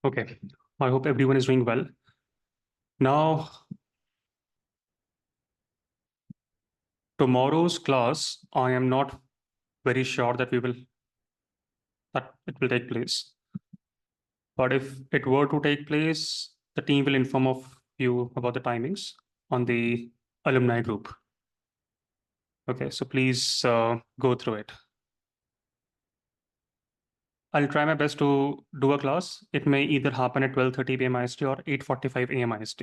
Okay, I hope everyone is doing well. Now, tomorrow's class, I am not very sure that it will take place. But if it were to take place, the team will inform of you about the timings on the alumni group. Okay, so please go through it. I'll try my best to do a class. It may either happen at 12:30 p.m. IST or 8:45 a.m. IST.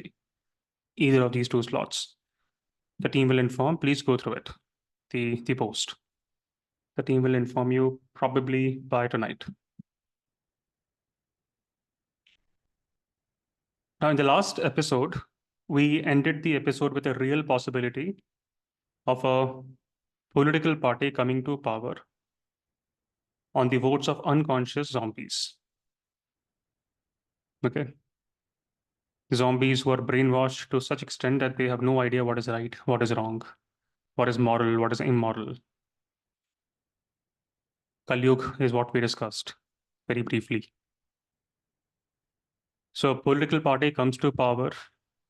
Either of these two slots. The team will inform. Please go through it. The post. The team will inform you probably by tonight. Now, in the last episode, we ended the episode with a real possibility of a political party coming to power on the votes of unconscious zombies. Okay. Zombies who are brainwashed to such extent that they have no idea what is right, what is wrong, what is moral, what is immoral. Kalyug is what we discussed very briefly. So a political party comes to power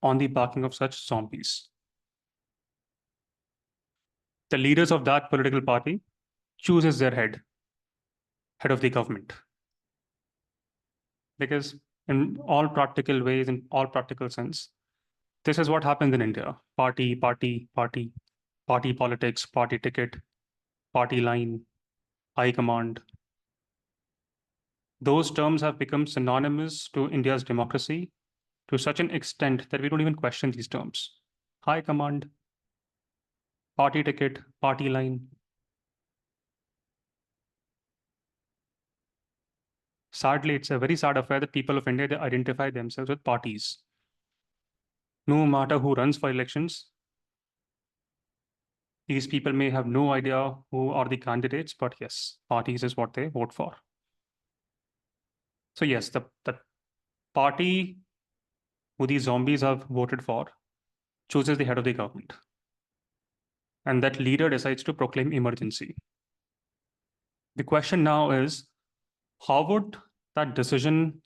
on the backing of such zombies. The leaders of that political party chooses their head of the government. Because in all practical ways, in all practical sense, this is what happens in India. Party politics, party ticket, party line, high command. Those terms have become synonymous to India's democracy to such an extent that we don't even question these terms. High command, party ticket, party line. Sadly, it's a very sad affair that people of India, they identify themselves with parties. No matter who runs for elections, these people may have no idea who are the candidates, but yes, parties is what they vote for. So yes, the party who these zombies have voted for chooses the head of the government. And that leader decides to proclaim emergency. The question now is, how would that decision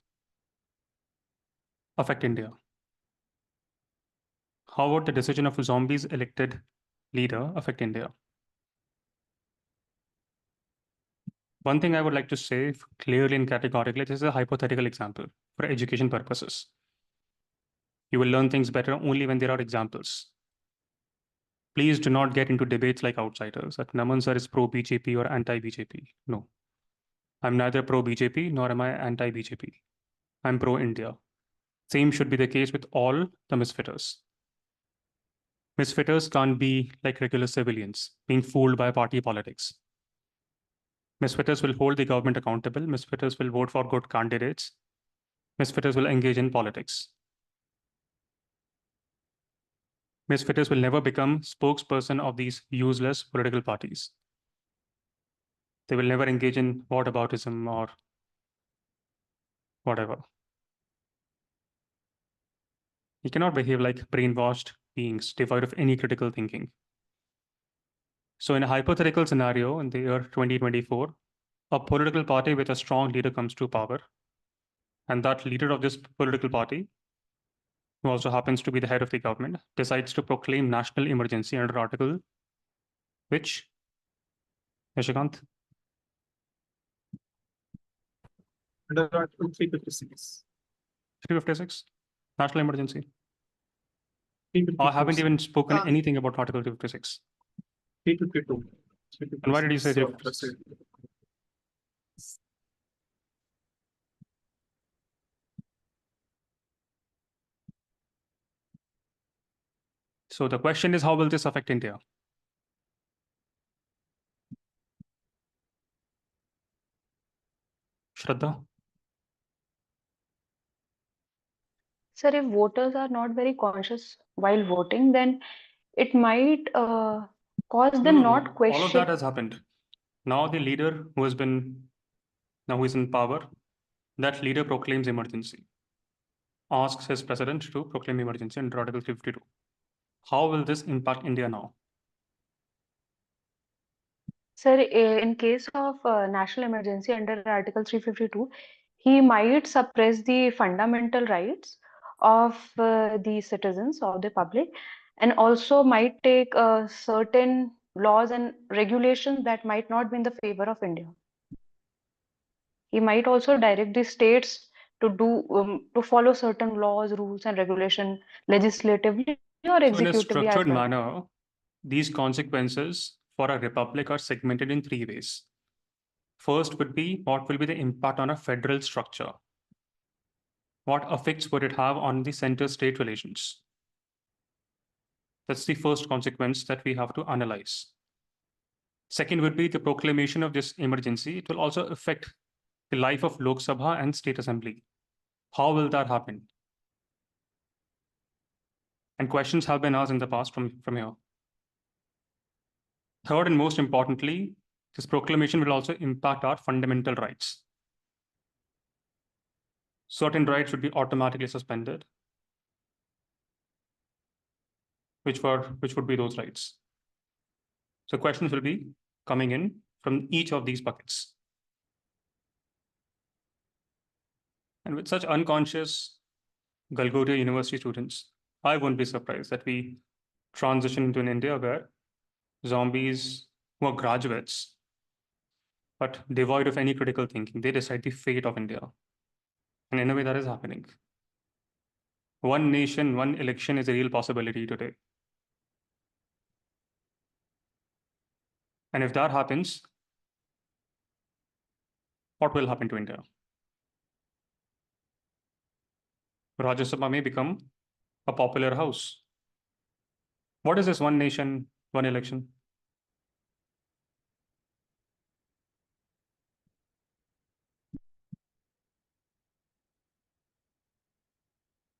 affect India? How would the decision of a zombies elected leader affect India? One thing I would like to say clearly and categorically, this is a hypothetical example for education purposes. You will learn things better only when there are examples. Please do not get into debates like outsiders, that Naman sir is pro-BJP or anti-BJP. No. I'm neither pro-BJP nor am I anti-BJP. I'm pro-India. Same should be the case with all the misfitters. Misfitters can't be like regular civilians, being fooled by party politics. Misfitters will hold the government accountable. Misfitters will vote for good candidates. Misfitters will engage in politics. Misfitters will never become spokesperson of these useless political parties. They will never engage in whataboutism or whatever. You cannot behave like brainwashed beings devoid of any critical thinking. So in a hypothetical scenario in the year 2024, a political party with a strong leader comes to power. And that leader of this political party, who also happens to be the head of the government, decides to proclaim national emergency under Article which, Yashikant? Under Article 356. 356? National emergency. I haven't even spoken anything about Article 356. 352. And why did you say 356? So the question is, how will this affect India? Shraddha? Sir, if voters are not very conscious while voting, then it might cause them not question. All of that has happened. Now the leader who is in power, that leader proclaims emergency, asks his president to proclaim emergency under Article 352. How will this impact India now? Sir, in case of national emergency under Article 352, he might suppress the fundamental rights of the citizens of the public, and also might take certain laws and regulations that might not be in the favor of India. He might also direct the states to follow certain laws, rules, and regulation legislatively or So in a executively as structured well. manner, these consequences for a republic are segmented in three ways. First would be what will be the impact on a federal structure? What effects would it have on the center-state relations? That's the first consequence that we have to analyze. Second would be the proclamation of this emergency. It will also affect the life of Lok Sabha and State Assembly. How will that happen? And questions have been asked in the past from here. Third, and most importantly, this proclamation will also impact our fundamental rights. Certain rights would be automatically suspended. Which would be those rights? So questions will be coming in from each of these buckets. And with such unconscious Galgoria University students, I won't be surprised that we transition into an India where zombies who are graduates, but devoid of any critical thinking, they decide the fate of India. And in a way, that is happening. One nation, one election is a real possibility today. And if that happens, what will happen to India? Rajya Sabha may become a popular house. What is this one nation, one election?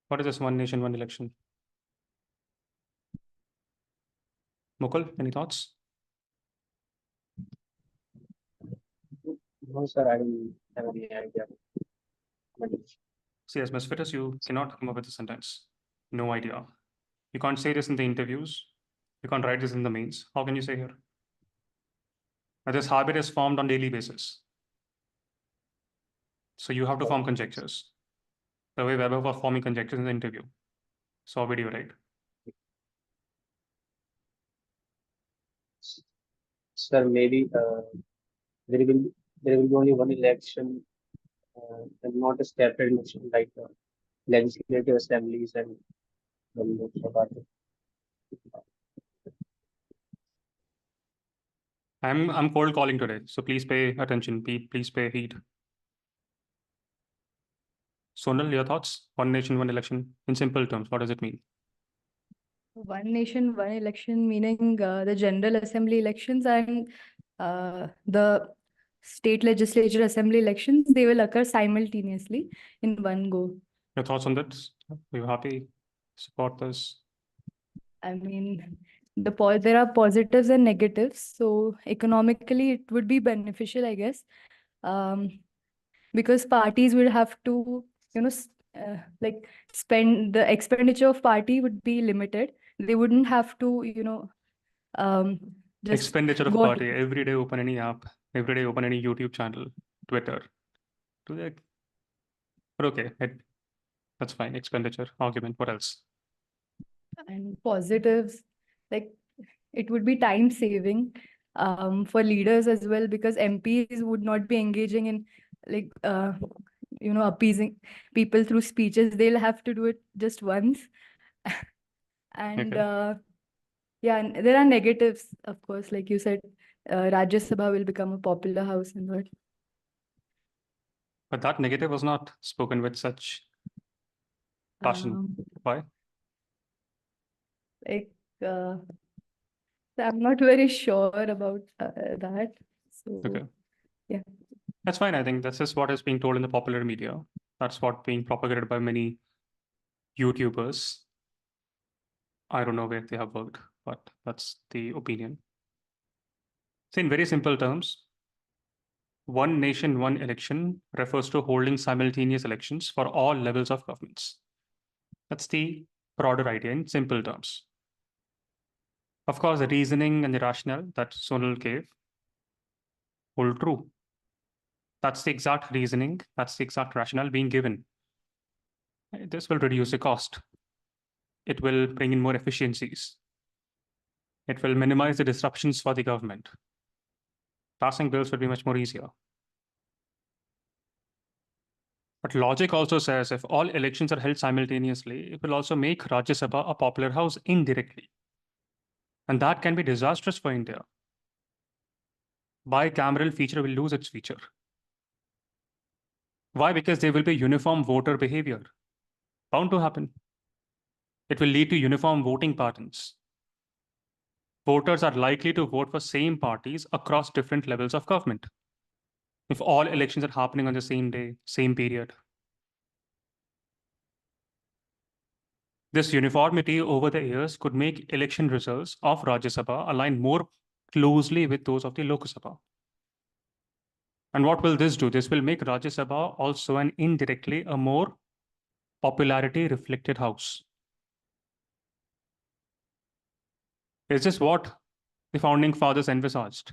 What is this one nation, one election? Mukul, any thoughts? No, sir, I don't have any idea. See, as MisFits, you cannot come up with a sentence. No idea. You can't say this in the interviews. You can't write this in the mains. How can you say here? Now, this habit is formed on daily basis. So you have to form conjectures. The way Weber was forming conjectures in the interview. So video, right? Sir, maybe there will be only one election and not a separate election like legislative assemblies and Lok Sabha. I'm cold calling today, so please pay attention. Please pay heed. Sonal, your thoughts? One nation, one election. In simple terms, what does it mean? One nation, one election, meaning the General Assembly elections and the state legislature assembly elections, they will occur simultaneously in one go. Your thoughts on that? Are you happy? Support this? I mean, there are positives and negatives. So economically, it would be beneficial, I guess, because parties will have to, like spend the expenditure of party would be limited. They wouldn't have to, just Expenditure of go party. Every day open any app. Every day open any YouTube channel, Twitter. Do that. But okay, that's fine. Expenditure, argument. What else? And positives, like it would be time saving for leaders as well, because MPs would not be engaging in like appeasing people through speeches. They'll have to do it just once. And Okay. yeah, and there are negatives, of course, like you said, Rajya Sabha will become a popular house and what. But that negative was not spoken with such passion. Why? Like I'm not very sure about that. So Okay. yeah. That's fine. I think that's just what is being told in the popular media. That's what being propagated by many YouTubers. I don't know where they have worked, but that's the opinion. So in very simple terms, one nation, one election refers to holding simultaneous elections for all levels of governments. That's the broader idea in simple terms. Of course, the reasoning and the rationale that Sonal gave hold true. That's the exact reasoning, that's the exact rationale being given. This will reduce the cost. It will bring in more efficiencies. It will minimize the disruptions for the government. Passing bills will be much more easier. But logic also says if all elections are held simultaneously, it will also make Rajya Sabha a popular house indirectly. And that can be disastrous for India. Bicameral feature will lose its feature. Why? Because there will be uniform voter behavior. Bound to happen. It will lead to uniform voting patterns. Voters are likely to vote for same parties across different levels of government. If all elections are happening on the same day, same period. This uniformity over the years could make election results of Rajya Sabha align more closely with those of the Lok Sabha. And what will this do? This will make Rajya Sabha also and indirectly a more popularity reflected house. Is this what the founding fathers envisaged?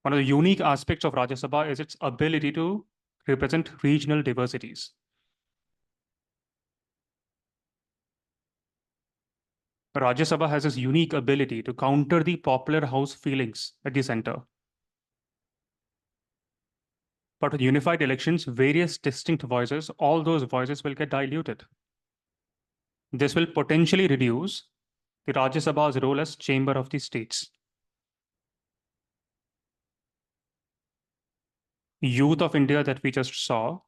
One of the unique aspects of Rajya Sabha is its ability to represent regional diversities. Rajya Sabha has this unique ability to counter the popular house feelings at the center. But with unified elections, various distinct voices, all those voices will get diluted. This will potentially reduce the Rajya Sabha's role as chamber of the states. Youth of India that we just saw,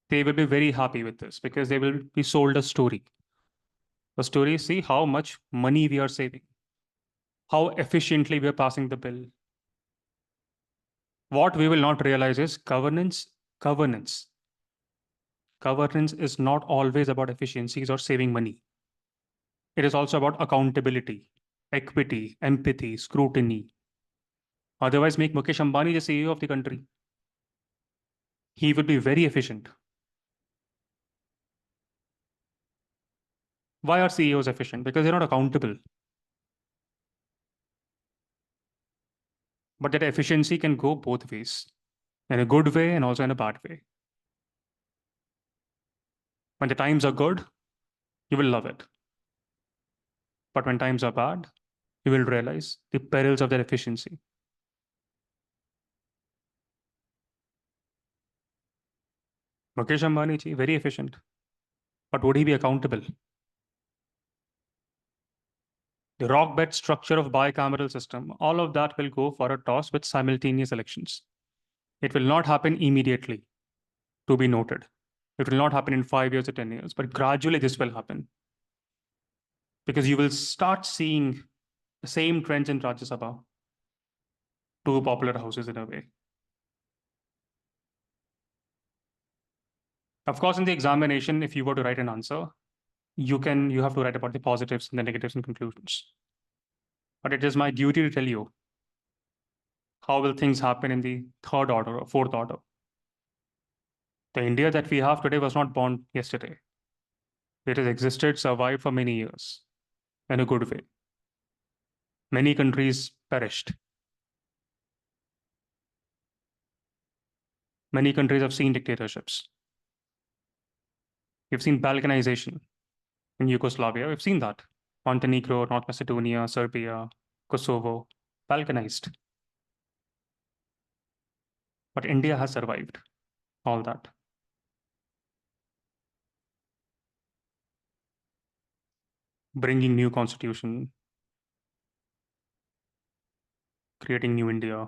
they will be very happy with this because they will be sold a story. The story, see how much money we are saving, how efficiently we are passing the bill. What we will not realize is governance. Governance is not always about efficiencies or saving money. It is also about accountability, equity, empathy, scrutiny. Otherwise, make Mukesh Ambani the CEO of the country. He would be very efficient. Why are CEOs efficient? Because they're not accountable. But that efficiency can go both ways, in a good way and also in a bad way. When the times are good, you will love it. But when times are bad, you will realize the perils of that efficiency. Mukesh Ambani ji, very efficient. But would he be accountable? The rock bed structure of bicameral system, all of that will go for a toss with simultaneous elections. It will not happen immediately, to be noted. It will not happen in 5 years or 10 years, but gradually this will happen. Because you will start seeing the same trends in Rajya Sabha, two popular houses in a way. Of course, in the examination, if you were to write an answer, you have to write about the positives and the negatives and conclusions. But it is my duty to tell you how will things happen in the third order or fourth order. The India that we have today was not born yesterday. It has existed, survived for many years in a good way. Many countries perished. Many countries have seen dictatorships. We've seen balkanization in Yugoslavia. We've seen that. Montenegro, North Macedonia, Serbia, Kosovo, balkanized. But India has survived all that. Bringing new constitution, creating new India.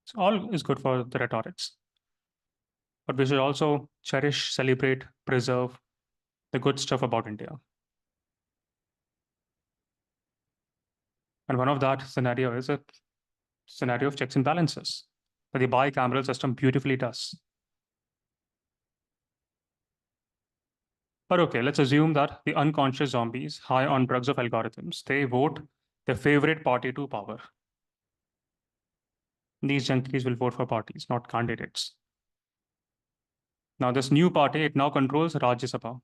So all is good for the rhetorics. But we should also cherish, celebrate, preserve the good stuff about India. And one of that scenario is a scenario of checks and balances that the bicameral system beautifully does. But okay, let's assume that the unconscious zombies, high on drugs of algorithms, they vote their favorite party to power. These junkies will vote for parties, not candidates. Now, this new party, it now controls Rajya Sabha,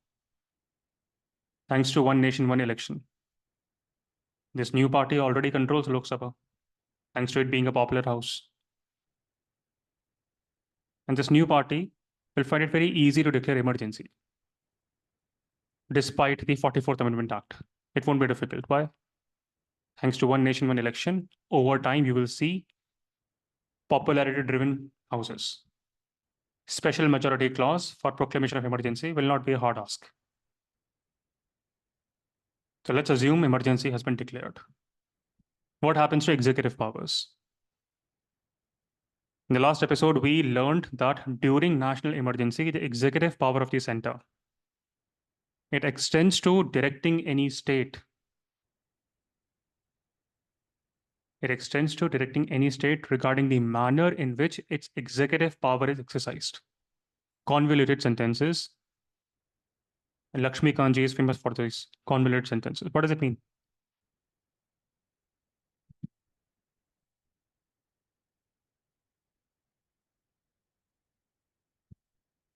thanks to one nation, one election. This new party already controls Lok Sabha, thanks to it being a popular house. And this new party will find it very easy to declare emergency, despite the 44th Amendment Act. It won't be difficult. Why? Thanks to one nation, one election, over time, you will see popularity-driven houses. Special majority clause for proclamation of emergency will not be a hard ask. So let's assume emergency has been declared. What happens to executive powers? In the last episode, we learned that during national emergency, the executive power of the center, it extends to directing any state. It extends to directing any state regarding the manner in which its executive power is exercised. Convoluted sentences. And Lakshmi Kanji is famous for these convoluted sentences. What does it mean?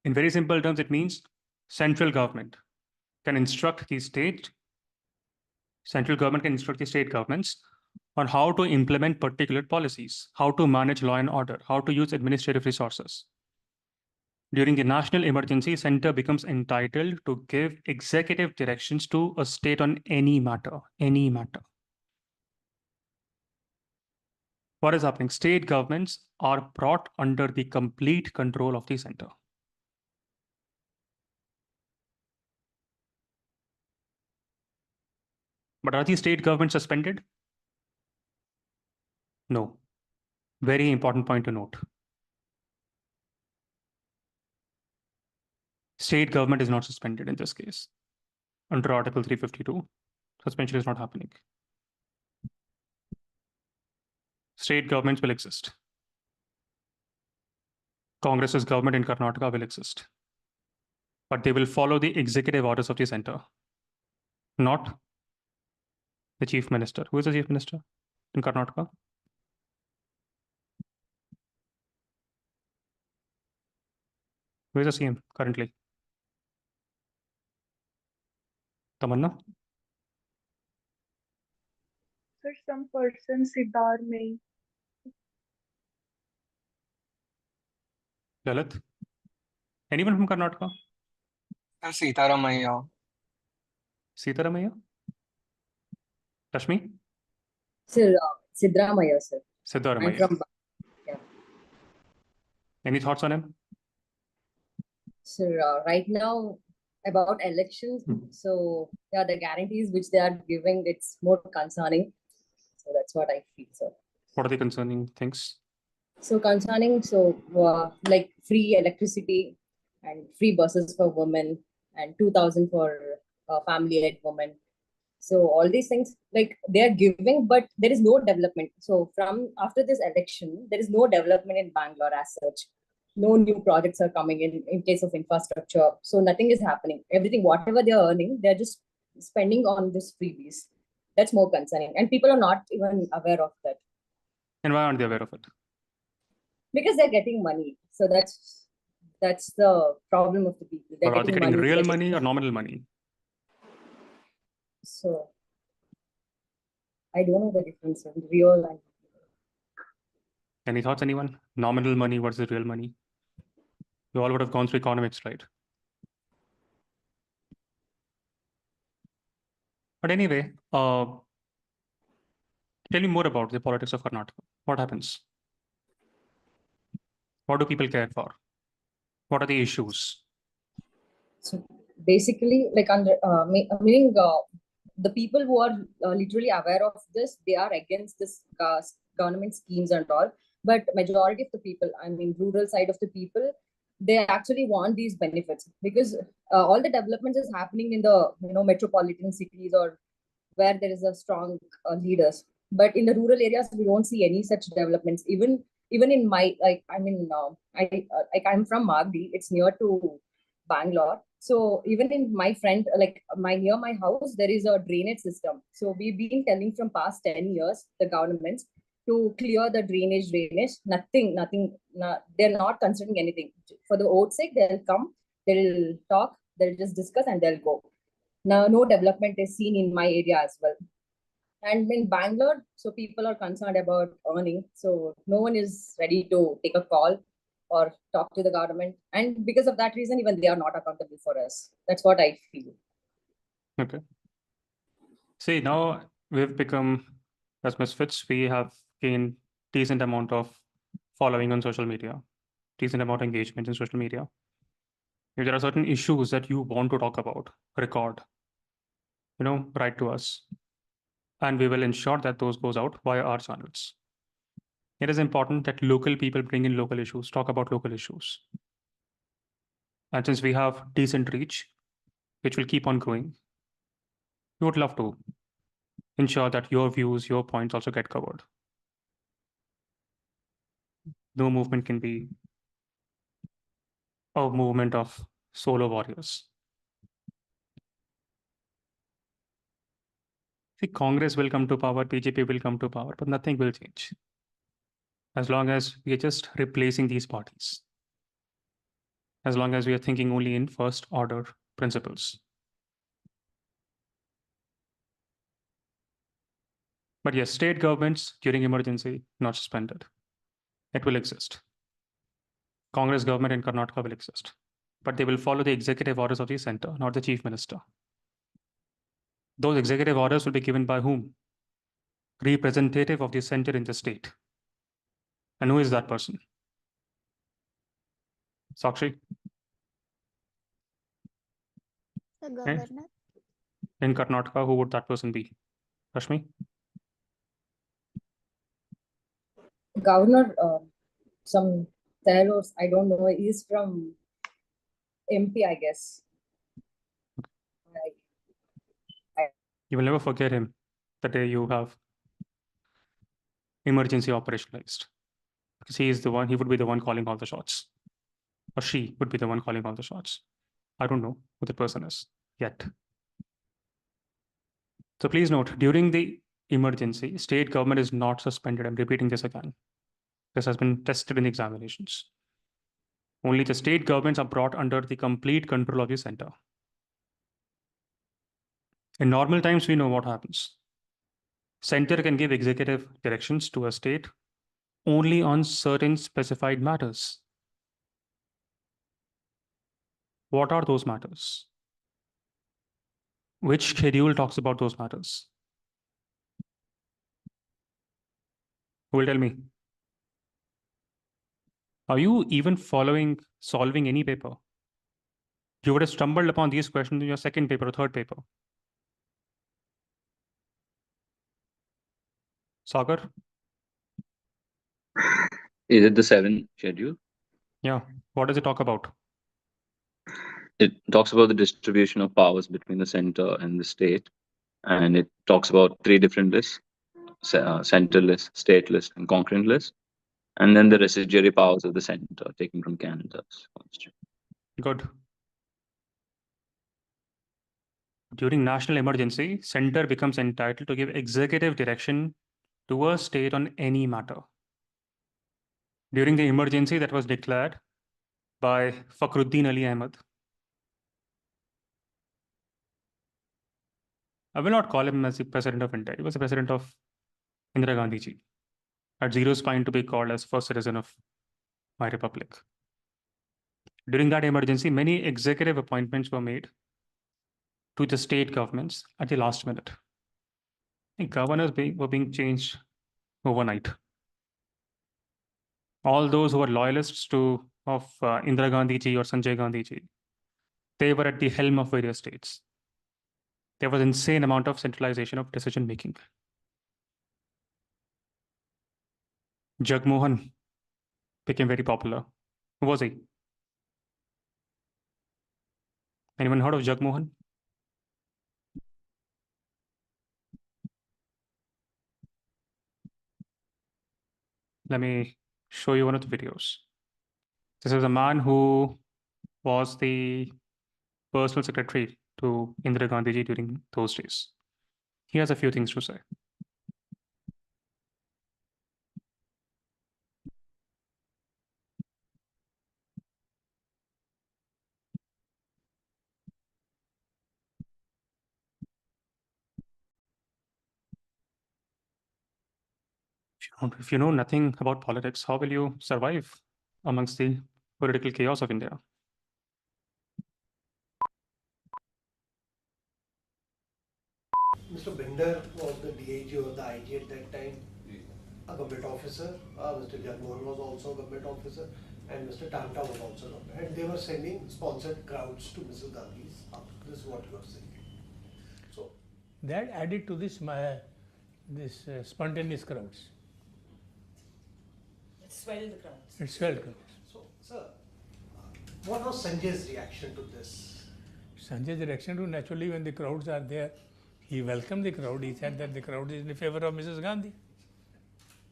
In very simple terms, it means central government can instruct the state, central government can instruct the state governments on how to implement particular policies, how to manage law and order, how to use administrative resources. During the national emergency, center becomes entitled to give executive directions to a state on any matter, any matter. What is happening? State governments are brought under the complete control of the center. But are these state governments suspended? No. Very important point to note. State government is not suspended in this case. Under Article 352, suspension is not happening. State governments will exist. Congress's government in Karnataka will exist. But they will follow the executive orders of the center, not the chief minister. Who is the chief minister in Karnataka? Who is the CM currently? Tamanna? Sir, some person Siddhar mein. Lalit? Anyone from Karnataka? Sitaramaya. Sitaramaya? Rashmi? Sir, Sidramaya, sir. I'm Siddaramaya. from, Any thoughts on him? sir, right now about elections. So, yeah, the guarantees which they are giving, it's more concerning. So that's what I feel, sir. What are the concerning things? So concerning, like free electricity and free buses for women and 2,000 for family-led women. So all these things, like they are giving, but there is no development. So from after this election, there is no development in Bangalore as such. No new projects are coming in case of infrastructure. So nothing is happening. Everything, whatever they are earning, they're just spending on this freebies. That's more concerning. And people are not even aware of that. And why aren't they aware of it? Because they're getting money. So that's the problem of the people. They're Or are they getting money, real money or nominal money? So I don't know the difference in real and Any thoughts, anyone? Nominal money versus real money? You all would have gone through economics, right? But anyway, tell me more about the politics of Karnataka. What happens? What do people care for? What are the issues? so basically like under meaning the people who are literally aware of this, they are against this government schemes and all. But majority of the people, I mean rural side of the people, they actually want these benefits because all the developments is happening in the metropolitan cities or where there is a strong leaders. But in the rural areas, we don't see any such developments. Even in my I'm from Magdi. It's near to Bangalore. So even in my friend, near my house, there is a drainage system. So we've been telling from past 10 years, the governments to clear the drainage. Nothing, they're not considering anything. For the oath's sake, they'll come, they'll talk, they'll just discuss and they'll go. Now, no development is seen in my area as well. And in Bangalore, so people are concerned about earning. So no one is ready to take a call or talk to the government. And because of that reason, even they are not accountable for us. That's what I feel. Okay. See, now we've become, as MisFits, we have gained decent amount of following on social media, decent amount of engagement in social media. If there are certain issues that you want to talk about, record, write to us, and we will ensure that those goes out via our channels. It is important that local people bring in local issues, talk about local issues. And since we have decent reach, which will keep on growing, we would love to ensure that your views, your points also get covered. No movement can be a movement of solo warriors. See, Congress will come to power, BJP will come to power, but nothing will change. As long as we are just replacing these parties. As long as we are thinking only in first order principles. But yes, state governments during emergency, not suspended. It will exist. Congress government in Karnataka will exist. But they will follow the executive orders of the center, not the chief minister. Those executive orders will be given by whom? Representative of the center in the state. And who is that person? Sakshi? The governor. In Karnataka, who would that person be? Rashmi? Governor, some Teros, I don't know, he's from MP, I guess. You will never forget him the day you have emergency operationalized. Because he is the one, he would be the one calling all the shots. Or she would be the one calling all the shots. I don't know who the person is yet. So please note, during the emergency, state government is not suspended. I'm repeating this again. This has been tested in examinations. Only the state governments are brought under the complete control of the center. In normal times, we know what happens. Center can give executive directions to a state only on certain specified matters. What are those matters? Which schedule talks about those matters? Who will tell me? Are you even solving any paper? You would have stumbled upon these questions in your second paper or third paper. Sagar? Is it the 7 schedule? Yeah. What does it talk about? It talks about the distribution of powers between the center and the state. And it talks about 3 different lists, center list, state list, and concurrent list. And then the residuary powers of the center taken from Canada's constitution. Good. During national emergency, center becomes entitled to give executive direction to a state on any matter. During the emergency that was declared by Fakhruddin Ali Ahmed, I will not call him as the president of India. He was the president of Indira Gandhi ji. At zero spine to be called as first citizen of my republic. During that emergency, many executive appointments were made to the state governments at the last minute. The governors were being changed overnight. All those who were loyalists of Indira Gandhi ji or Sanjay Gandhi ji, they were at the helm of various states. There was insane amount of centralization of decision making. Jagmohan became very popular. Who was he? Anyone heard of Jagmohan? Let me show you one of the videos. This is a man who was the personal secretary to Indira Gandhi ji during those days. He has a few things to say. If you know nothing about politics, how will you survive? amongst the political chaos of India. Mr. Binder was the DIG or the IG at that time, a government officer. Mr. Jagmohan was also a government officer, and Mr. Tamta was also a government. And they were sending sponsored crowds to Mrs. Gandhi's house. This is what you are saying. So that added to this spontaneous crowds. It swelled the crowds. It swelled crowds. So, sir, what was Sanjay's reaction to this? Sanjay's reaction to, naturally, when the crowds are there, he welcomed the crowd. He said that the crowd is in favor of Mrs. Gandhi.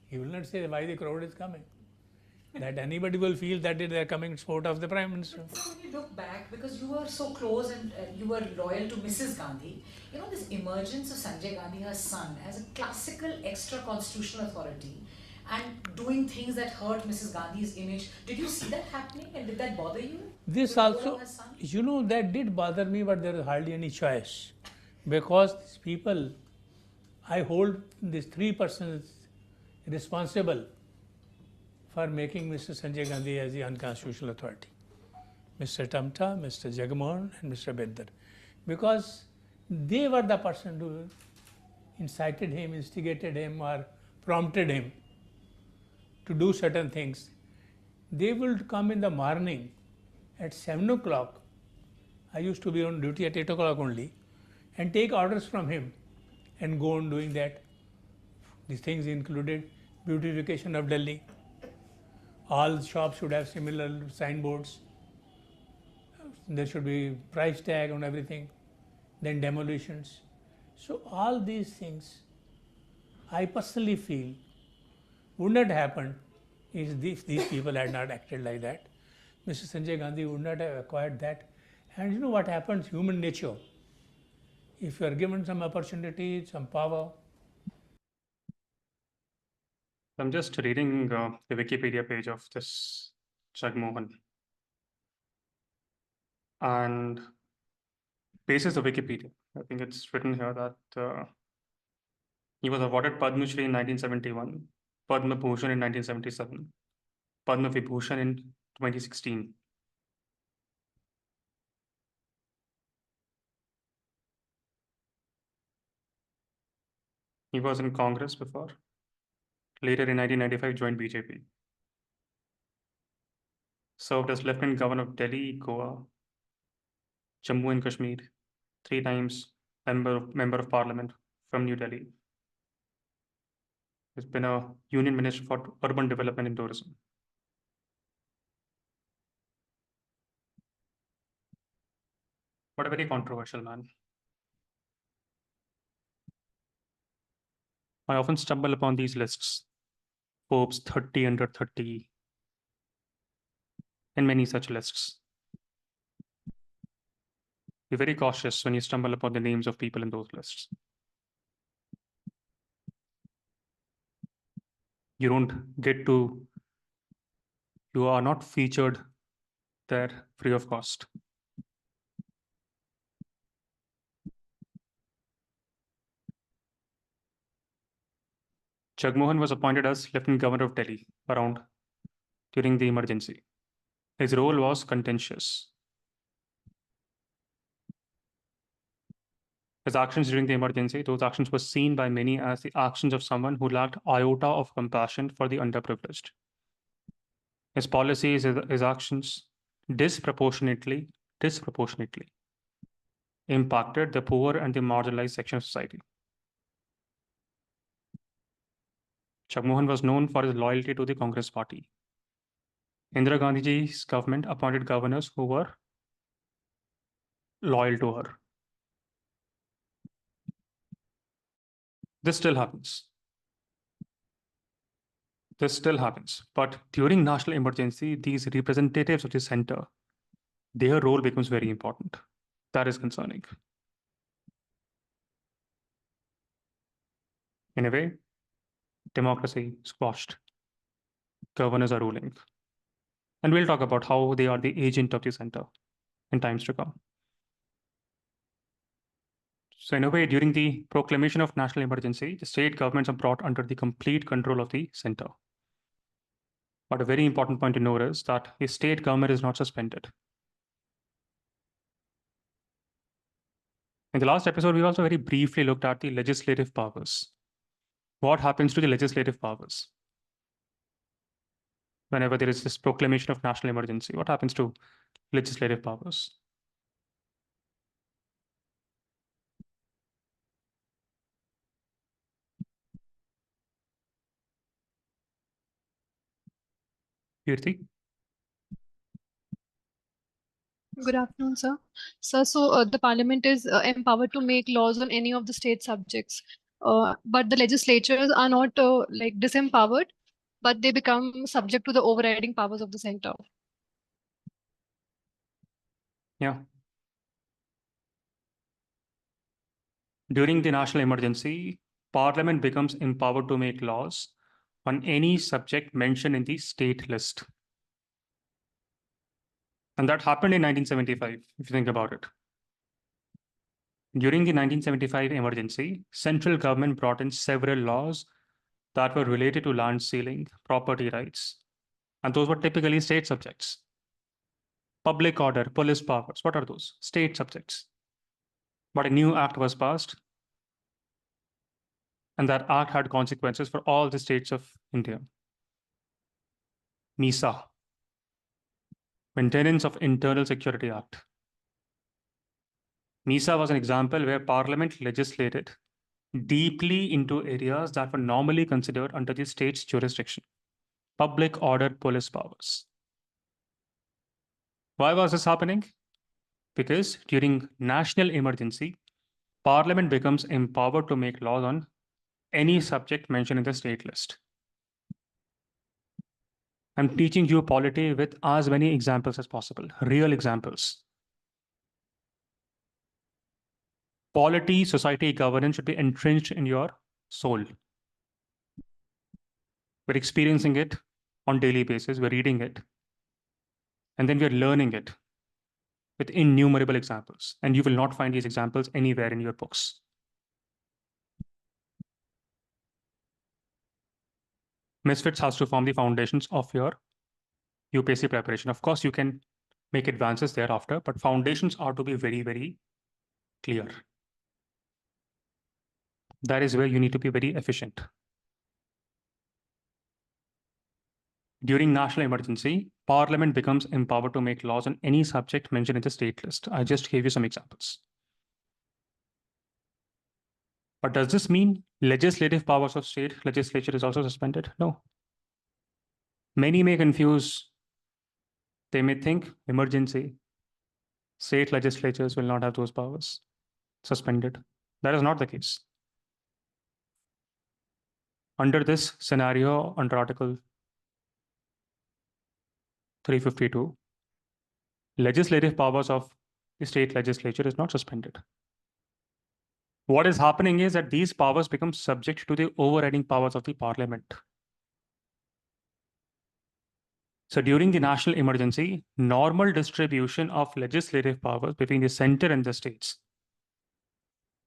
He will not say why the crowd is coming. That anybody will feel that they are coming in support of the Prime Minister. But when you look back, because you were so close and you were loyal to Mrs. Gandhi, you know, this emergence of Sanjay Gandhi, her son, as a classical extra-constitutional authority and doing things that hurt Mrs. Gandhi's image, did you see that happening and did that bother you? This also, you know, that did bother me, but there was hardly any choice. Because these people, I hold these three persons responsible for making Mr. Sanjay Gandhi as the unconstitutional authority. Mr. Tamta, Mr. Jagmohan and Mr. Binder. Because they were the person who incited him, instigated him or prompted him to do certain things. They would come in the morning at 7 o'clock. I used to be on duty at 8 o'clock only, and take orders from him and go on doing that. These things included beautification of Delhi. All shops should have similar signboards. There should be price tag on everything. Then demolitions. So all these things, I personally feel, would not happen if these people had not acted like that. Mr. Sanjay Gandhi would not have acquired that. And you know what happens? Human nature. If you are given some opportunity, some power. I'm just reading the Wikipedia page of this Jagmohan. And basis the Wikipedia, I think it's written here that he was awarded Padma Shri in 1971, Padma Bhushan in 1977, Padma Vibhushan in 2016. He was in Congress before. Later in 1995, joined BJP. Served as Lieutenant Governor of Delhi, Goa, Jammu and Kashmir, 3 times member of Parliament from New Delhi. He's been a Union Minister for Urban Development and Tourism. But a very controversial man. I often stumble upon these lists, Forbes 30 under 30, and many such lists. Be very cautious when you stumble upon the names of people in those lists. You are not featured there free of cost. Jagmohan was appointed as Lieutenant Governor of Delhi during the emergency. His role was contentious. His actions during the emergency, those actions were seen by many as the actions of someone who lacked iota of compassion for the underprivileged. His policies, his actions disproportionately impacted the poor and the marginalized section of society. Jagmohan was known for his loyalty to the Congress party. Indira Gandhi's government appointed governors who were loyal to her. This still happens. But during national emergency, these representatives of the center, their role becomes very important. That is concerning. In a way, democracy squashed. Governors are ruling. And we'll talk about how they are the agent of the center in times to come. So in a way, during the proclamation of national emergency, the state governments are brought under the complete control of the center. But a very important point to note is that the state government is not suspended. In the last episode, we also very briefly looked at the legislative powers. What happens to the legislative powers? Whenever there is this proclamation of national emergency, what happens to legislative powers? Kirti? Good afternoon, sir. Sir, the Parliament is empowered to make laws on any of the state subjects, but the legislatures are not like disempowered, but they become subject to the overriding powers of the center. Yeah. During the national emergency, Parliament becomes empowered to make laws on any subject mentioned in the state list. And that happened in 1975, if you think about it. During the 1975 emergency, central government brought in several laws that were related to land ceiling, property rights, and those were typically state subjects. Public order, police powers, what are those? State subjects. But a new act was passed, and that act had consequences for all the states of India. MISA, Maintenance of Internal Security Act. MISA was an example where Parliament legislated deeply into areas that were normally considered under the state's jurisdiction. Public order, police powers. Why was this happening? Because during national emergency, Parliament becomes empowered to make laws on any subject mentioned in the state list. I'm teaching you polity with as many examples as possible, real examples. Polity, society, governance should be entrenched in your soul. We're experiencing it on daily basis, we're reading it, and then we're learning it with innumerable examples. And you will not find these examples anywhere in your books. MisFits has to form the foundations of your UPSC preparation. Of course, you can make advances thereafter, but foundations are to be very, very clear. That is where you need to be very efficient. During national emergency, Parliament becomes empowered to make laws on any subject mentioned in the state list. I just gave you some examples. But does this mean legislative powers of state legislature is also suspended? No. Many may confuse. They may think emergency, state legislatures will not have those powers suspended. That is not the case. Under this scenario, under Article 352, legislative powers of the state legislature is not suspended. What is happening is that these powers become subject to the overriding powers of the Parliament. So during the national emergency, normal distribution of legislative powers between the center and the states,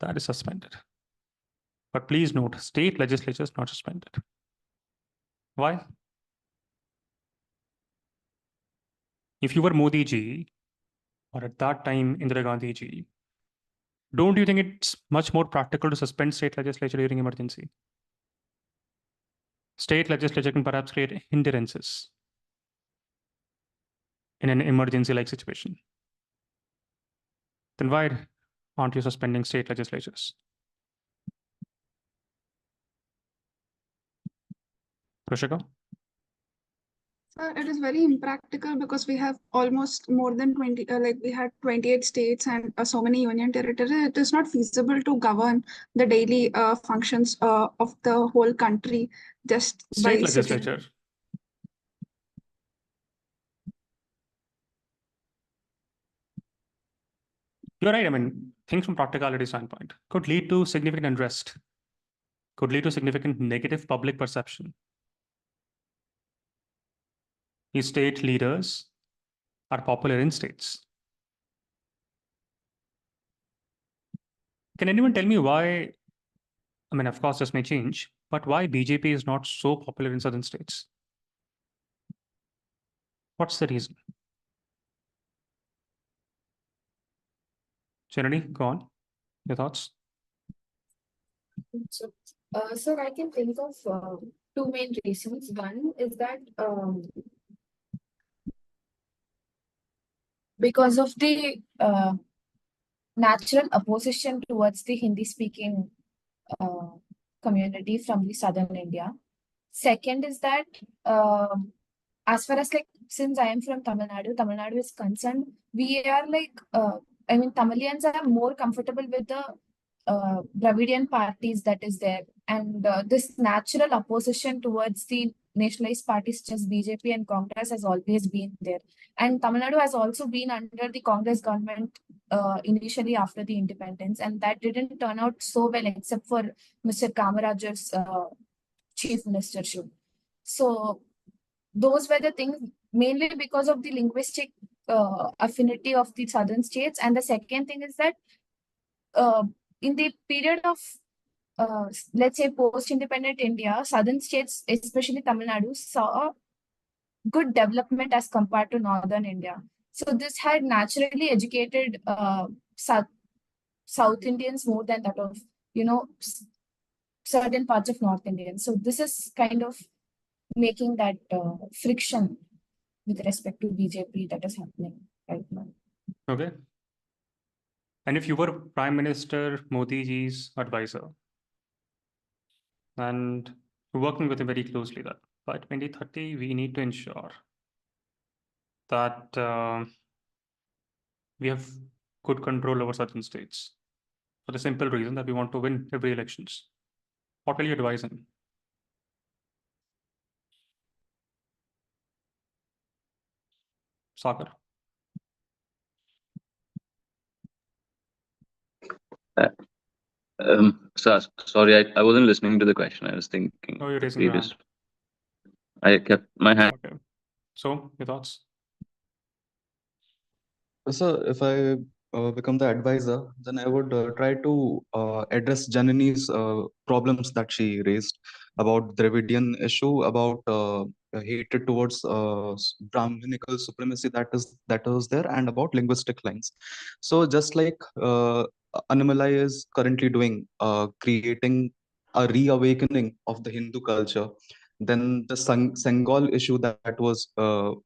that is suspended. But please note, state legislature is not suspended. Why? If you were Modi ji, or at that time Indira Gandhi ji, don't you think it's much more practical to suspend state legislature during emergency? State legislature can perhaps create hindrances in an emergency-like situation. Then why aren't you suspending state legislatures? Roshika? It is very impractical because we have almost more than 20, we had 28 states and so many union territories. It is not feasible to govern the daily functions of the whole country just by State legislature. You're right. I mean, things from practicality standpoint could lead to significant unrest, could lead to significant negative public perception. These state leaders are popular in states. Can anyone tell me why? I mean, of course, this may change, but why BJP is not so popular in southern states? What's the reason? Janani, go on. Your thoughts? So, sir, I can think of two main reasons. One is that because of the natural opposition towards the Hindi-speaking community from the southern India. Second is that as far as like since I am from Tamil Nadu is concerned, we are like I mean Tamilians are more comfortable with the Dravidian parties that is there, and this natural opposition towards the nationalist parties such as BJP and Congress has always been there. And Tamil Nadu has also been under the Congress government initially after the independence, and that didn't turn out so well except for Mr. Kamarajar's chief ministership. So those were the things mainly because of the linguistic affinity of the southern states. And the second thing is that in the period of let's say post-independent India, southern states, especially Tamil Nadu, saw good development as compared to northern India. So this had naturally educated South Indians more than that of, you know, certain parts of North Indians. So this is kind of making that friction with respect to BJP that is happening right now. Okay. And if you were Prime Minister Modi ji's advisor, and working with him very closely, that by 2030, we need to ensure that we have good control over certain states for the simple reason that we want to win every elections. What will you advise him? Sagar. Sorry, I wasn't listening to the question. I was thinking. Oh, you're the raising your previous. hand. I kept my hand. Okay. So, your thoughts? So, if I become the advisor, then I would try to address Janani's problems that she raised about Dravidian issue, about hatred towards Brahminical supremacy that is there, and about linguistic lines. So, just like Annamalai is currently doing, creating a reawakening of the Hindu culture. Then the Sengal issue that was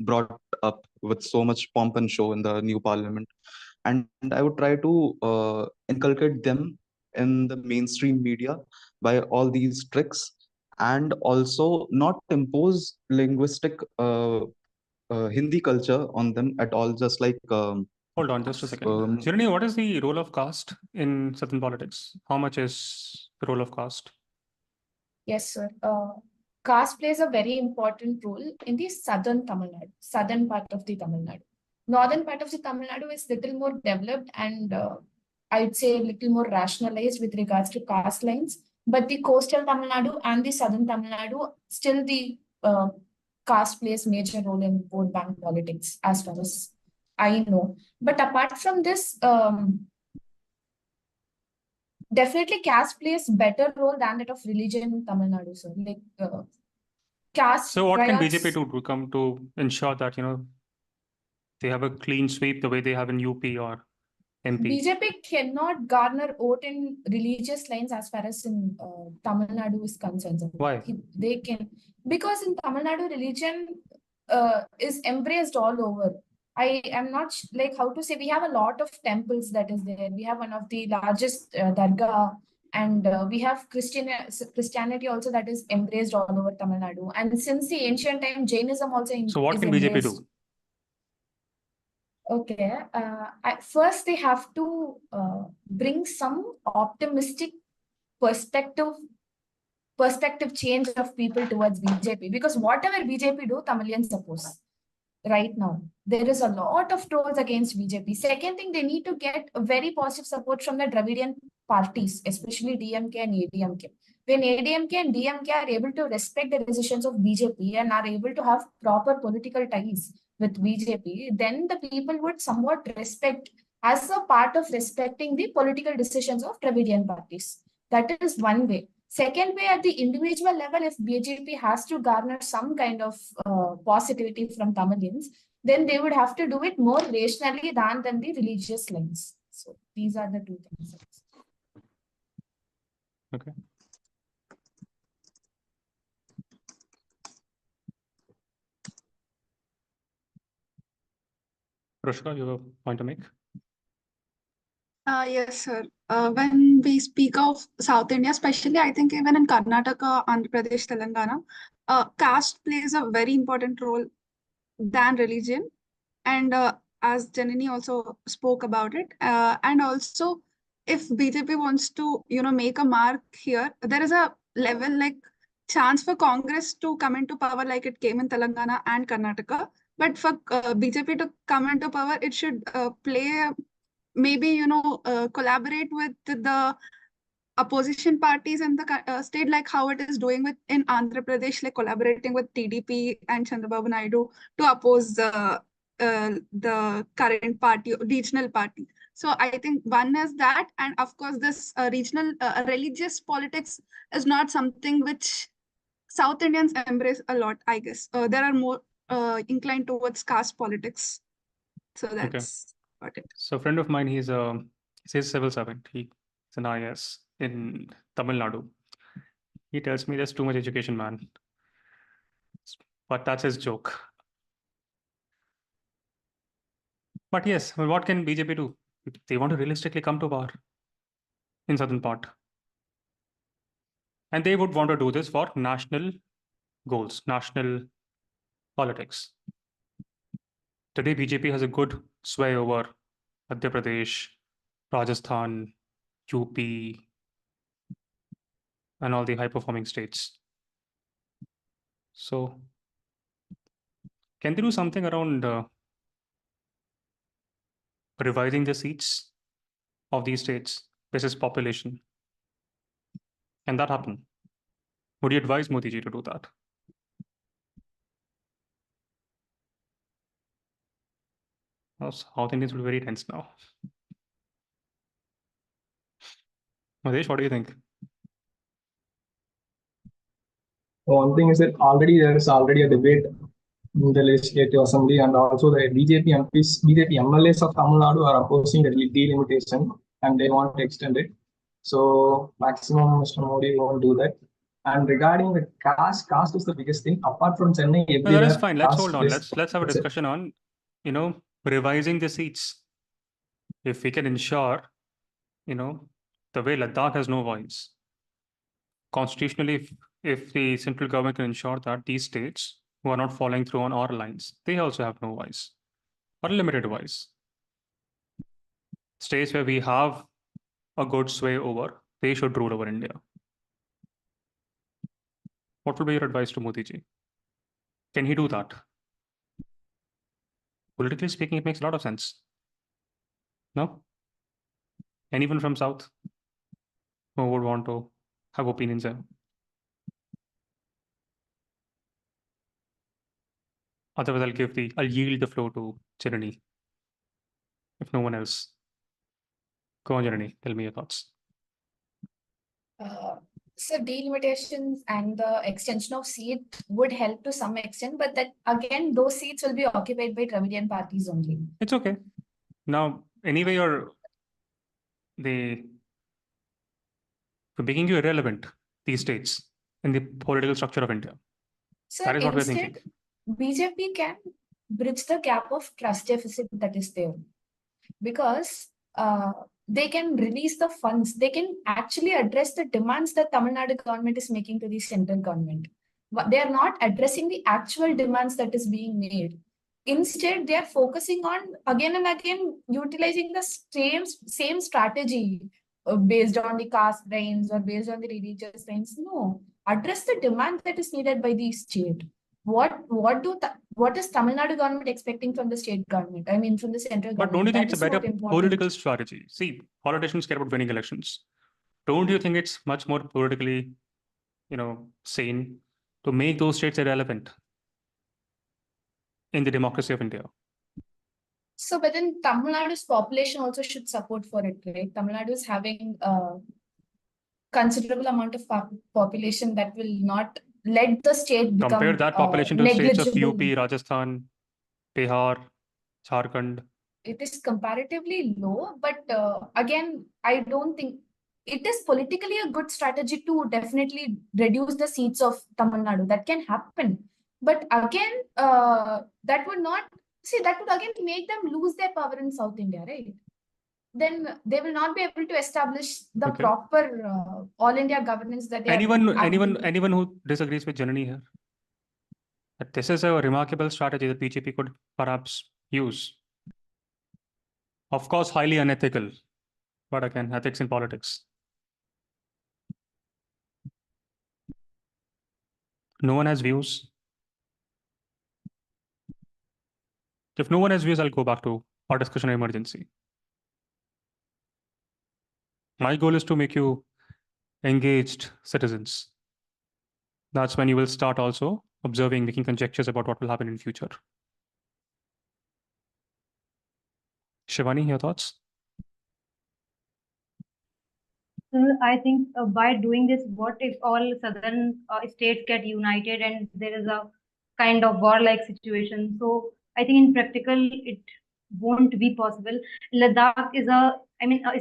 brought up with so much pomp and show in the new parliament. And I would try to inculcate them in the mainstream media by all these tricks, and also not impose linguistic Hindi culture on them at all, just like Hold on just a second. Janani, what is the role of caste in southern politics? How much is the role of caste? Yes, sir. Caste plays a very important role in the southern Tamil Nadu, southern part of the Tamil Nadu. Northern part of the Tamil Nadu is little more developed and I'd say a little more rationalized with regards to caste lines. But the coastal Tamil Nadu and the southern Tamil Nadu, still the caste plays major role in vote bank politics as far as I know. But apart from this, definitely caste plays better role than that of religion in Tamil Nadu, sir. Like caste. So what can riots, BJP do to come to ensure that, you know, they have a clean sweep the way they have in UP or MP? BJP cannot garner vote in religious lines as far as in Tamil Nadu is concerned. Sir. Why? They can, because in Tamil Nadu religion is embraced all over. I am not like how to say, we have a lot of temples that is there. We have one of the largest dargah, and we have Christianity also that is embraced all over Tamil Nadu. And since the ancient time, Jainism also So what is can BJP embraced. do? Okay. First, they have to bring some optimistic perspective change of people towards BJP, because whatever BJP do, Tamilians oppose. Right now, there is a lot of trolls against BJP. Second thing, they need to get a very positive support from the Dravidian parties, especially DMK and ADMK. When ADMK and DMK are able to respect the decisions of BJP and are able to have proper political ties with BJP, then the people would somewhat respect, as a part of respecting the political decisions of Dravidian parties. That is one way. Second way, at the individual level, if BJP has to garner some kind of positivity from Tamilians, then they would have to do it more rationally than the religious lens. So these are the two things. Okay. Rushka, you have a point to make? Yes, sir. When we speak of South India, especially, I think even in Karnataka, Andhra Pradesh, Telangana, caste plays a very important role than religion. And as Janani also spoke about it, and also if BJP wants to, make a mark here, there is a level like chance for Congress to come into power like it came in Telangana and Karnataka. But for BJP to come into power, it should maybe collaborate with the opposition parties in the state, like how it is doing with in Andhra Pradesh, like collaborating with TDP and Chandrababu Naidu to oppose the current party, regional party. So I think one is that, and of course this regional religious politics is not something which South Indians embrace a lot, I guess. There are more inclined towards caste politics. So that's about it. So a friend of mine, he's a civil servant. He's an IS in Tamil Nadu. He tells me there's too much education, man. But that's his joke. But yes, well, what can BJP do? They want to realistically come to power in southern part. And they would want to do this for national goals, national politics. Today, BJP has a good sway over Madhya Pradesh, Rajasthan, UP, and all the high-performing states. So, can they do something around revising the seats of these states versus population? Can that happen? Would you advise Modi ji to do that? South Indians will be very tense now. Mahesh, what do you think? One thing is that there is already a debate in the Legislative Assembly, and also the BJP MPs, BJP MLAs of Tamil Nadu are opposing the delimitation and they want to extend it. So maximum Mr. Modi won't do that. And regarding the caste is the biggest thing. Apart from Chennai, No, that is fine. Let's hold on. Let's have a discussion on, revising the seats. If we can ensure, the way Ladakh has no voice. Constitutionally, if the central government can ensure that these states who are not following through on our lines, they also have no voice or limited voice. States where we have a good sway over, they should rule over India. What would be your advice to Modi ji? Can he do that? Politically speaking, it makes a lot of sense. No? Anyone from South who would want to have opinions there? Otherwise, I'll yield the floor to Chirani. If no one else. Go on, Chirani. Tell me your thoughts. So delimitations and the extension of seat would help to some extent, but that again, those seats will be occupied by Dravidian parties only. It's okay. Now, anyway, we're making you irrelevant, these states, in the political structure of India. So that is what we're instead, thinking. BJP can bridge the gap of trust deficit that is there, because they can release the funds. They can actually address the demands that Tamil Nadu government is making to the central government. They are not addressing the actual demands that is being made. Instead, they are focusing on again and again utilizing the same strategy based on the caste lines or based on the religious lines. No, address the demand that is needed by the state. What is Tamil Nadu government expecting from the state government? I mean, from the central government. But don't you think it's a better important. political strategy? See, politicians care about winning elections. Don't you think it's much more politically, sane to make those states irrelevant in the democracy of India? So, but then Tamil Nadu's population also should support for it, right? Tamil Nadu is having considerable amount of population that will not let the state become Compare that population to states of negligible. UP, Rajasthan, Bihar, Jharkhand. It is comparatively low, but again, I don't think it is politically a good strategy to definitely reduce the seats of Tamil Nadu. That can happen. But again, that would not, see, that would again make them lose their power in South India, right? Then they will not be able to establish the Okay. proper all India governance that they Anyone who disagrees with Janani here? That this is a remarkable strategy that BJP could perhaps use. Of course, highly unethical, but again, ethics in politics. No one has views. If no one has views, I'll go back to our discussion on emergency. My goal is to make you engaged citizens. That's when you will start also observing, making conjectures about what will happen in future. Shivani, your thoughts? I think by doing this, what if all southern states get united and there is a kind of warlike situation? So I think in practical, it won't be possible. Ladakh is a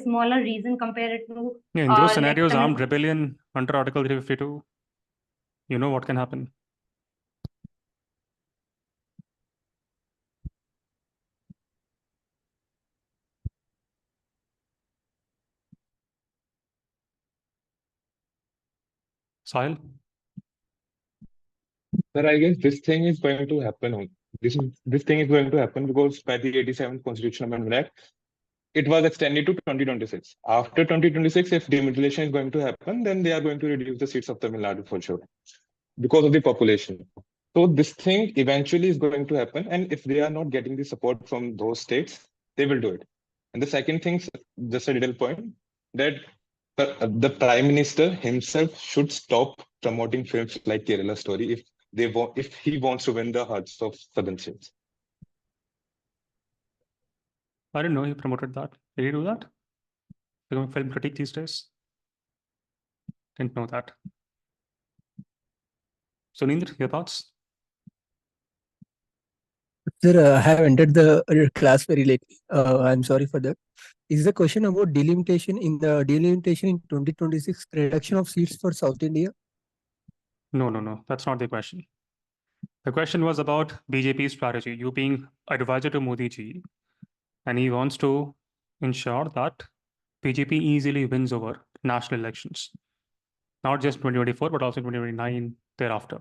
smaller region compared to. Yeah, in those scenarios, armed rebellion under Article 352, you know what can happen. Sahil? Sir, I guess this thing is going to happen. This thing is going to happen because by the 87th Constitutional Amendment Act, it was extended to 2026. After 2026, if demutilation is going to happen, then they are going to reduce the seats of Tamil Nadu for sure because of the population. So this thing eventually is going to happen. And if they are not getting the support from those states, they will do it. And the second thing, just a little point, that the Prime Minister himself should stop promoting films like Kerala Story if he wants to win the hearts of southern states. I didn't know he promoted that. Did he do that? Becoming film critic these days? Didn't know that. Sunindra, your thoughts? Sir, I have entered the class very late. I'm sorry for that. Is the question about delimitation in 2026 reduction of seats for South India? No. That's not the question. The question was about BJP's strategy. You being advisor to Modi ji, and he wants to ensure that BJP easily wins over national elections. Not just 2024, but also 2029 thereafter.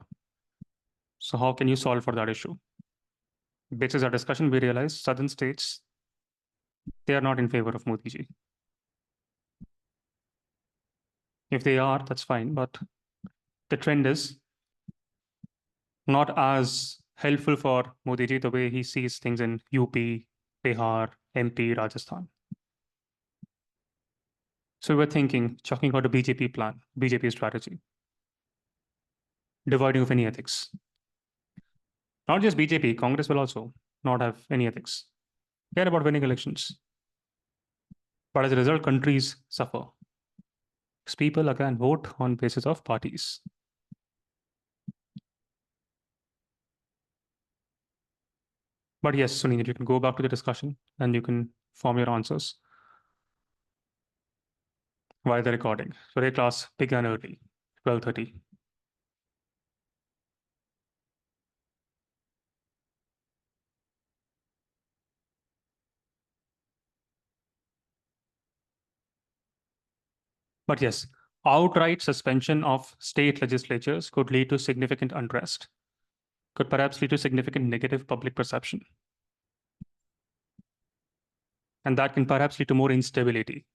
So how can you solve for that issue? Based on our discussion, we realized southern states, they are not in favor of Modi ji. If they are, that's fine, but the trend is not as helpful for Modi ji the way he sees things in UP, Bihar, MP, Rajasthan. So we're talking about a BJP plan, BJP strategy, dividing of any ethics. Not just BJP, Congress will also not have any ethics. Care about winning elections. But as a result, countries suffer. Because people again vote on basis of parties. But yes, Sunil, you can go back to the discussion and you can form your answers while the recording. Today class began early, 12:30. But yes, outright suspension of state legislatures could lead to significant unrest, could perhaps lead to significant negative public perception. And that can perhaps lead to more instability,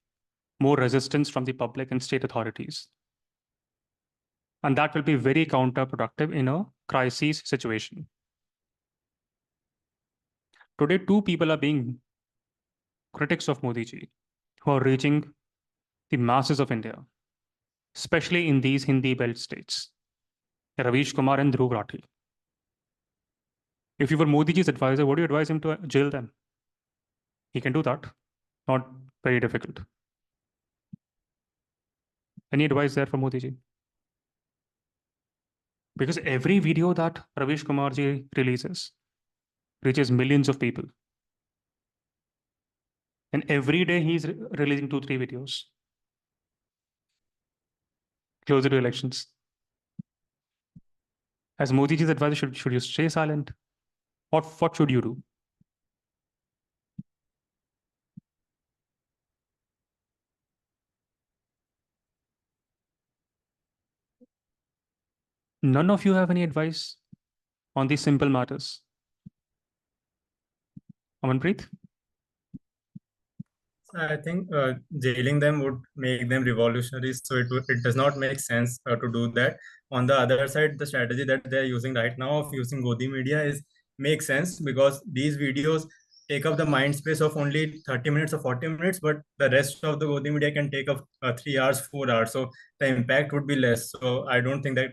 more resistance from the public and state authorities. And that will be very counterproductive in a crisis situation. Today, two people are being critics of Modi ji who are reaching the masses of India, especially in these Hindi belt states, Ravish Kumar and Dhruv Rathi. If you were Modi ji's advisor, would you advise him to jail them? He can do that. Not very difficult. Any advice there for Modi ji? Because every video that Ravish Kumar ji releases reaches millions of people. And every day he's releasing 2-3 videos closer to elections. As Modi ji's advisor, should you stay silent? What should you do? None of you have any advice on these simple matters? Amanpreet? I think jailing them would make them revolutionaries, so it does not make sense to do that. On the other side, the strategy that they're using right now of using Godi media makes sense because these videos take up the mind space of only 30 minutes or 40 minutes, but the rest of the Godi media can take up 3 hours, 4 hours. So the impact would be less. So I don't think that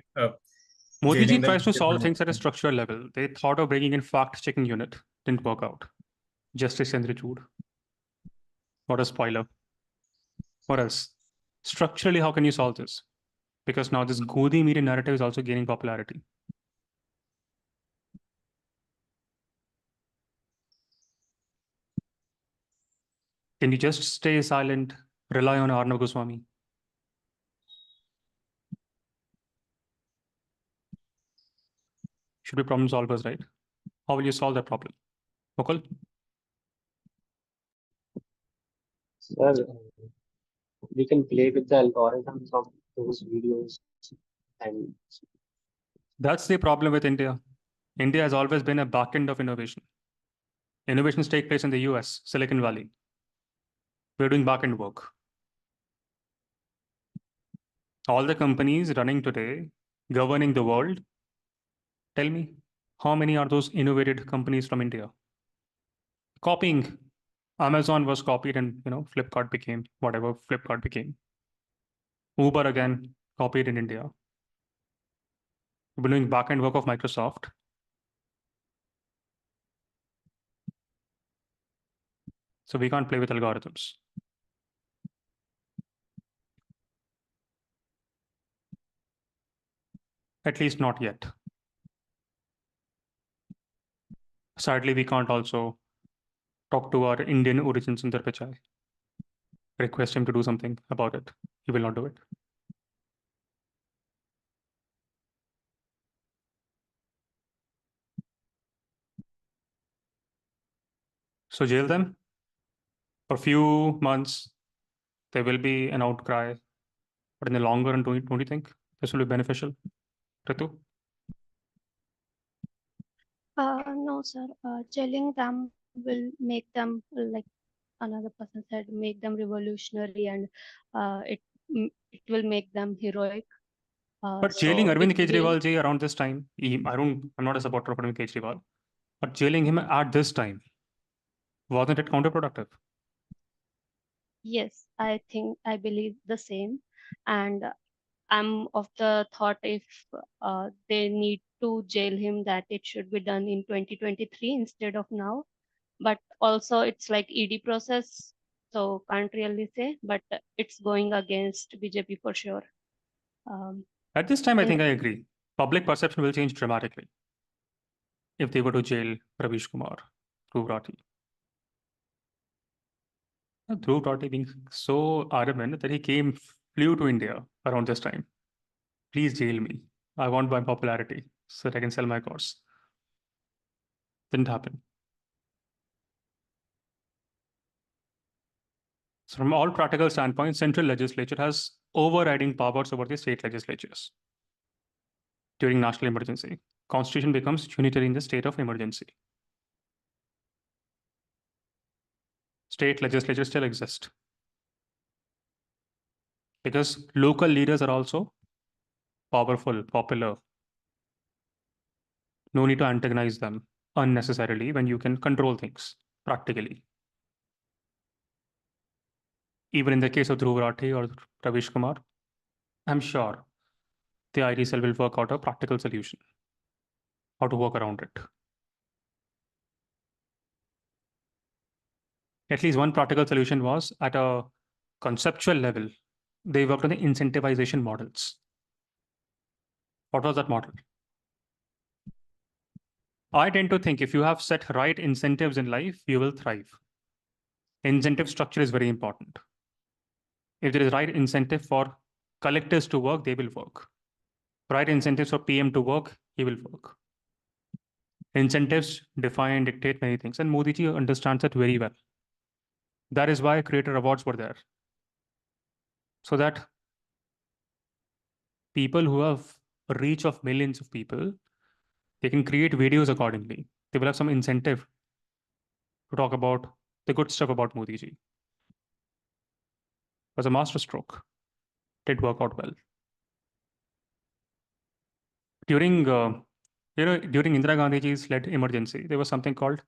Modi ji jailing them tries to is solve good. things at a structural level. They thought of bringing in fact-checking unit. Didn't work out. Justice Chandrachud. What a spoiler. What else? Structurally, how can you solve this? Because now this Godi media narrative is also gaining popularity. Can you just stay silent, rely on Arnav Goswami? Should be problem solvers, right? How will you solve that problem? Mukul? Sir, we can play with the algorithms of those videos and That's the problem with India. India has always been a backend of innovation. Innovations take place in the US, Silicon Valley. We're doing backend work. All the companies running today, governing the world, tell me, how many are those innovated companies from India? Copying. Amazon was copied and Flipkart became whatever Flipkart became. Uber again copied in India. We're doing backend work of Microsoft. So we can't play with algorithms. At least not yet. Sadly, we can't also talk to our Indian origin Sundar Pichai. Request him to do something about it. He will not do it. So jail them for a few months. There will be an outcry, but in the longer run, don't you think this will be beneficial? Ritu? No, sir. Jailing them will make them, like another person said, make them revolutionary, and it will make them heroic. But jailing So Arvind it will. Kejriwal ji around this time, I'm not a supporter of Arvind Kejriwal, but jailing him at this time, wasn't it counterproductive? Yes, I believe the same, and I'm of the thought if they need to jail him, that it should be done in 2023 instead of now. But also it's like ED process, so can't really say, but it's going against BJP for sure. At this time, I in think I agree. Public perception will change dramatically if they were to jail Ravish Kumar, Dhruv Rathi. Dhruv Rathi being so adamant that he flew to India around this time. Please jail me. I want my popularity so that I can sell my course. Didn't happen. So from all practical standpoints, central legislature has overriding powers over the state legislatures. During national emergency, constitution becomes unitary in the state of emergency. State legislatures still exist because local leaders are also powerful, popular. No need to antagonize them unnecessarily when you can control things practically. Even in the case of Dhruv Rathi or Ravish Kumar, I'm sure the IT cell will work out a practical solution, how to work around it. At least one practical solution was at a conceptual level, they worked on the incentivization models. What was that model? I tend to think if you have set right incentives in life, you will thrive. Incentive structure is very important. If there is right incentive for collectors to work, they will work. Right incentives for PM to work, he will work. Incentives define, dictate many things, and Modi ji understands that very well. That is why creator awards were there. So that people who have a reach of millions of people, they can create videos accordingly. They will have some incentive to talk about the good stuff about Modi ji. It was a masterstroke. Did work out well. During during Indira Gandhi ji's led emergency, there was something called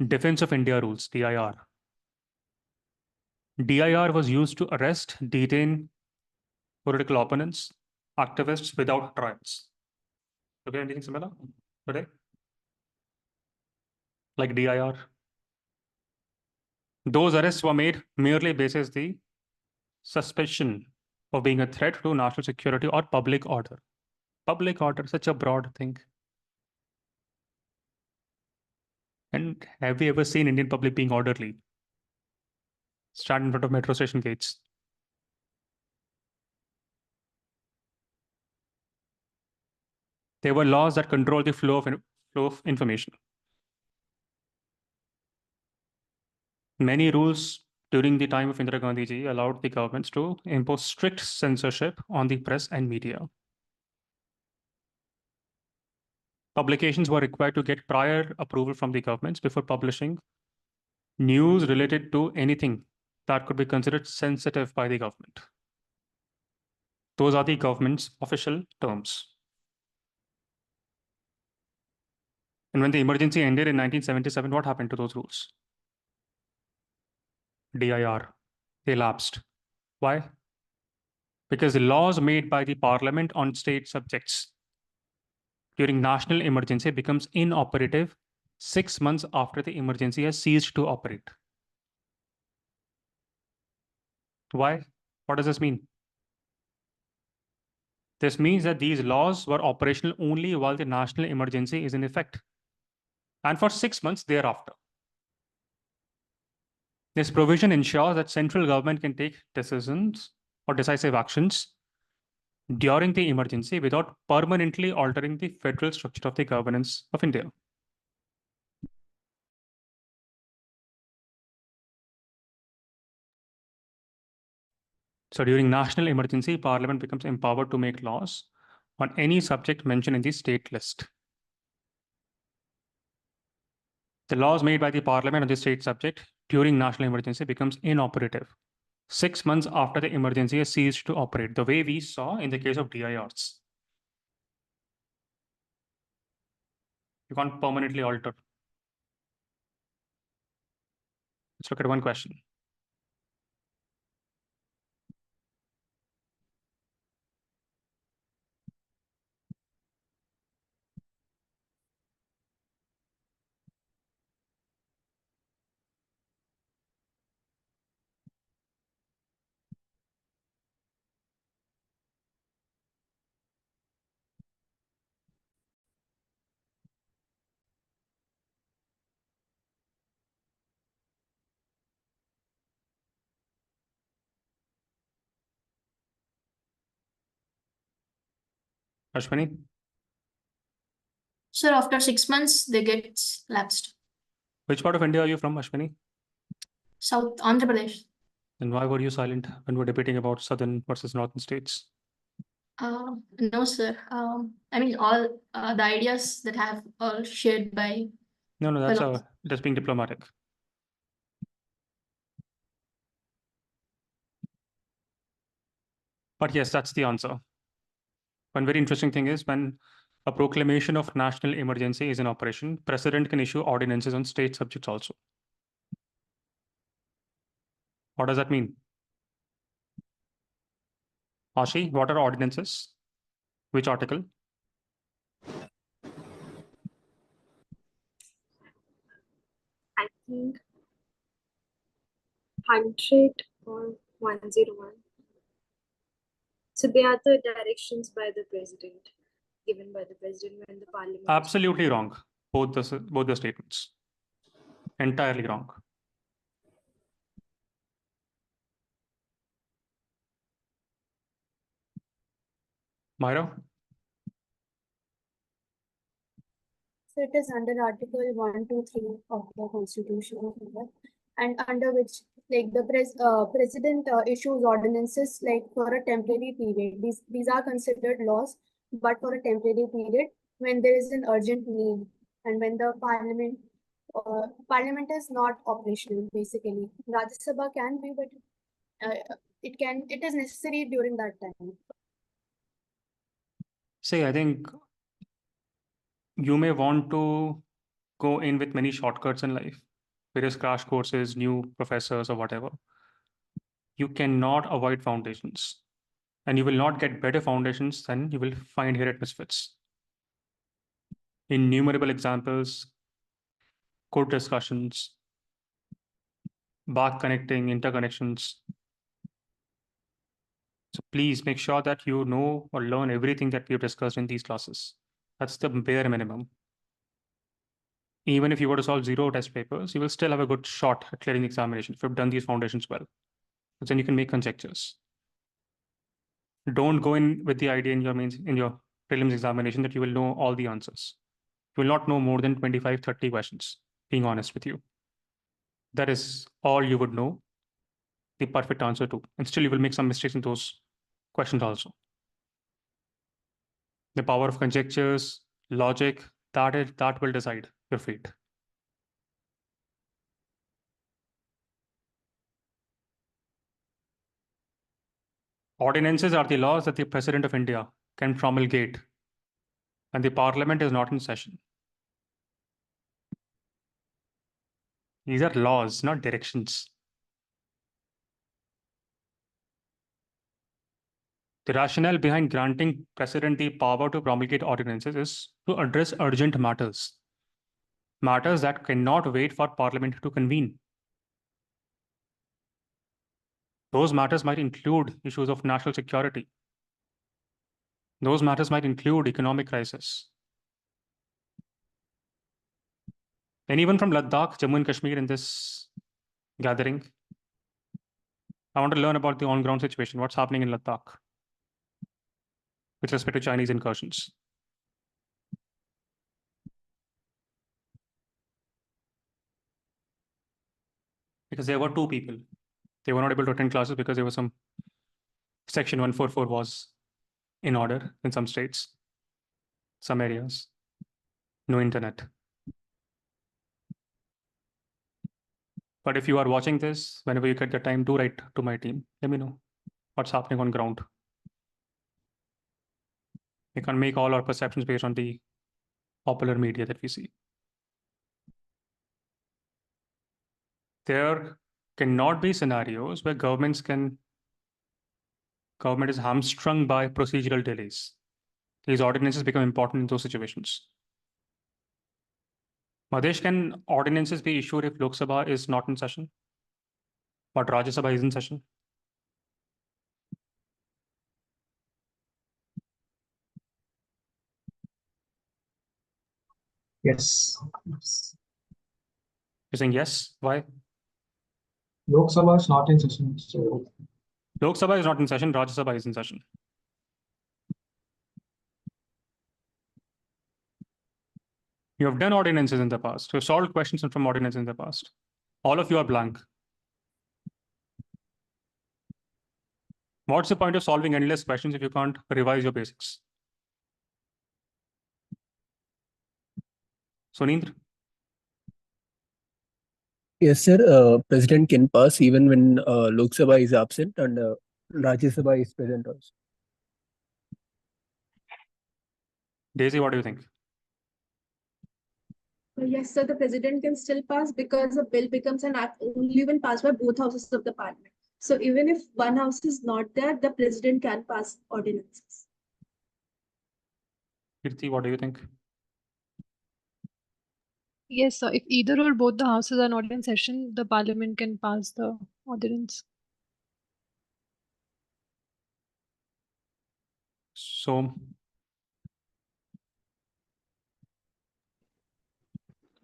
Defense of India Rules, DIR. DIR was used to arrest, detain political opponents, activists without trials. Okay, anything similar today? Like DIR. Those arrests were made merely basis the suspicion of being a threat to national security or public order. Public order, such a broad thing. And have we ever seen Indian public being orderly? Stand in front of metro station gates. There were laws that control the flow of information. Many rules during the time of Indira Gandhi ji allowed the governments to impose strict censorship on the press and media. Publications were required to get prior approval from the governments before publishing news related to anything that could be considered sensitive by the government. Those are the government's official terms. And when the emergency ended in 1977, what happened to those rules? DIR, they lapsed. Why? Because the laws made by the parliament on state subjects during national emergency becomes inoperative 6 months after the emergency has ceased to operate. Why? What does this mean? This means that these laws were operational only while the national emergency is in effect, and for 6 months thereafter. This provision ensures that central government can take decisions or decisive actions during the emergency without permanently altering the federal structure of the governance of India. So during national emergency, Parliament becomes empowered to make laws on any subject mentioned in the state list. The laws made by the Parliament on the state subject during national emergency becomes inoperative 6 months after the emergency has ceased to operate, the way we saw in the case of DIRs. You can't permanently alter. Let's look at one question. Ashwini? Sir, after 6 months, they get lapsed. Which part of India are you from, Ashwini? South Andhra Pradesh. Then why were you silent when we're debating about southern versus northern states? No, sir. I mean, all the ideas that have all shared by. No, that's being diplomatic. But yes, that's the answer. One very interesting thing is when a proclamation of national emergency is in operation, President can issue ordinances on state subjects also. What does that mean? Ashi, what are ordinances? Which article? I think 100 or 101. So they are the directions by the president, given by the president when the parliament. Absolutely wrong. Both the statements. Entirely wrong. Myra? So it is under Article 123 of the Constitution of India, and under which like the president issues ordinances like for a temporary period. These are considered laws, but for a temporary period when there is an urgent need and when the parliament is not operational. Basically, Rajya Sabha can be, but it is necessary during that time. See, I think you may want to go in with many shortcuts in life, various crash courses, new professors, or whatever. You cannot avoid foundations, and you will not get better foundations than you will find here at MisFits. Innumerable examples, code discussions, back connecting, interconnections. So please make sure that you know or learn everything that we've discussed in these classes. That's the bare minimum. Even if you were to solve 0 test papers, you will still have a good shot at clearing the examination if you've done these foundations well. But then you can make conjectures. Don't go in with the idea in your prelims examination that you will know all the answers. You will not know more than 25, 30 questions, being honest with you. That is all you would know the perfect answer to. And still you will make some mistakes in those questions also. The power of conjectures, logic, that will decide your fate. Ordinances are the laws that the President of India can promulgate when the Parliament is not in session. These are laws, not directions. The rationale behind granting President the power to promulgate ordinances is to address urgent matters, matters that cannot wait for Parliament to convene. Those matters might include issues of national security. Those matters might include economic crisis. Anyone from Ladakh, Jammu and Kashmir in this gathering? I want to learn about the on-ground situation. What's happening in Ladakh with respect to Chinese incursions? Because there were 2 people. They were not able to attend classes because there was some Section 144 was in order in some states, some areas, no internet. But if you are watching this, whenever you get the time, do write to my team. Let me know what's happening on ground. We can't make all our perceptions based on the popular media that we see. There cannot be scenarios where government is hamstrung by procedural delays. These ordinances become important in those situations. Madesh, can ordinances be issued if Lok Sabha is not in session, but Rajya Sabha is in session? Yes. You're saying yes? Why? Lok Sabha is not in session, so Lok Sabha is not in session, Rajya Sabha is in session. You have done ordinances in the past. You have solved questions from ordinances in the past. All of you are blank. What's the point of solving endless questions if you can't revise your basics? Sunindra? Yes, sir. President can pass even when Lok Sabha is absent and Rajya Sabha is present also. Daisy, what do you think? Yes, sir, the president can still pass because a bill becomes an act only when passed by both houses of the parliament. So even if one house is not there, the president can pass ordinances. Kirti, what do you think? Yes, sir. If either or both the houses are not in session, the parliament can pass the ordinance. So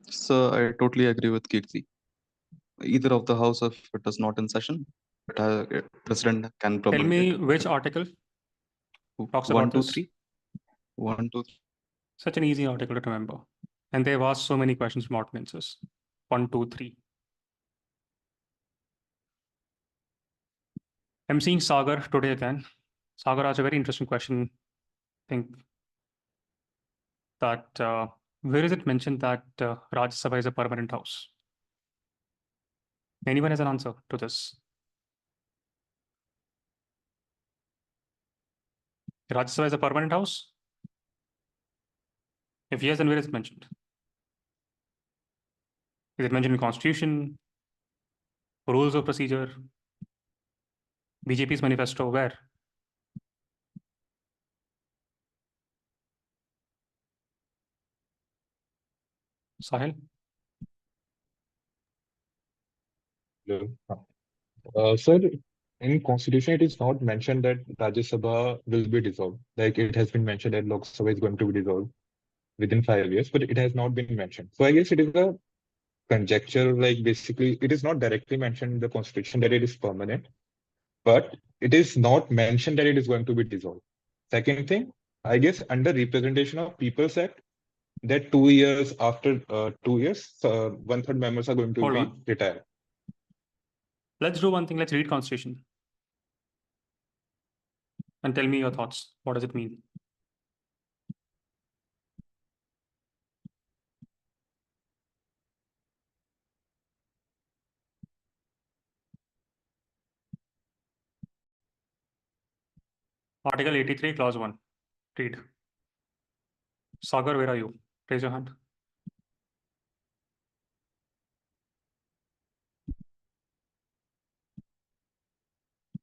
So I totally agree with Kirti. Either of the house, if it is not in session, president can tell me promulgate. which article talks One, about two, this. three. 1, 2, 3. Such an easy article to remember. And they've asked so many questions from ordinances. 1, 2, 3. I'm seeing Sagar today again. Sagar asked a very interesting question. I think that where is it mentioned that Rajya Sabha is a permanent house? Anyone has an answer to this? Rajya Sabha is a permanent house? If yes, then where is it mentioned? Is it mentioned in Constitution, rules of procedure, BJP's manifesto? Where? Sahil? Sir, in Constitution, it is not mentioned that Rajya Sabha will be dissolved. Like it has been mentioned that Lok Sabha is going to be dissolved within 5 years, but it has not been mentioned. So I guess it is a conjecture. Like basically, it is not directly mentioned in the Constitution that it is permanent, but it is not mentioned that it is going to be dissolved. Second thing, I guess under Representation of People's Act, that 2 years after 2 years, 1/3 members are going to Hold be on. retired. Let's do one thing. Let's read Constitution. And tell me your thoughts. What does it mean? Article 83, Clause 1. Read. Sagar, where are you? Raise your hand.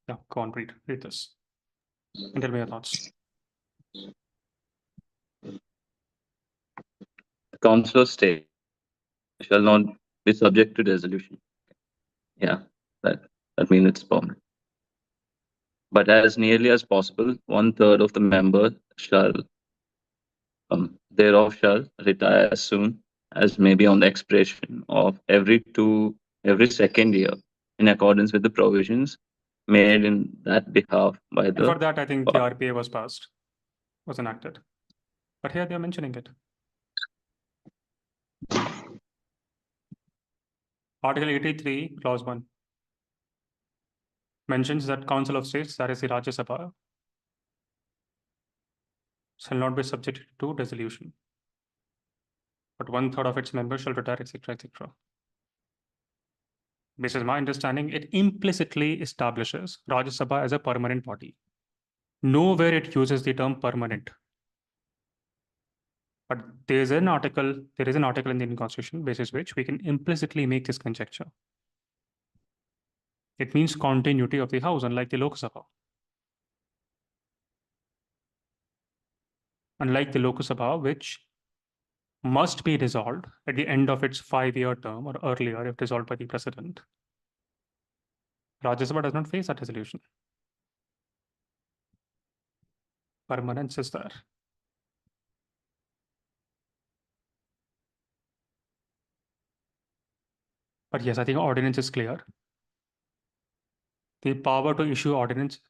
Yeah, go on, read. Read this. And tell me your thoughts. The Council of State shall not be subject to resolution. Yeah, that means it's permanent. But as nearly as possible, 1/3 of the members shall thereof shall retire as soon as may be on the expiration of every second year, in accordance with the provisions made in that behalf by And the for that, I think the RPA was passed, was enacted. But here they are mentioning it. Article 83, Clause 1 mentions that Council of States, that is the Rajya Sabha, shall not be subject to dissolution, but 1/3 of its members shall retire, etc., etc. This is my understanding. It implicitly establishes Rajya Sabha as a permanent body. Nowhere it uses the term permanent. But there is an article in the Indian Constitution basis which we can implicitly make this conjecture. It means continuity of the House, unlike the Lok Sabha. Unlike the Lok Sabha, which must be dissolved at the end of its 5-year term or earlier if dissolved by the President, Rajya Sabha does not face that resolution. Permanence is there. But yes, I think ordinance is clear. The power to issue ordinance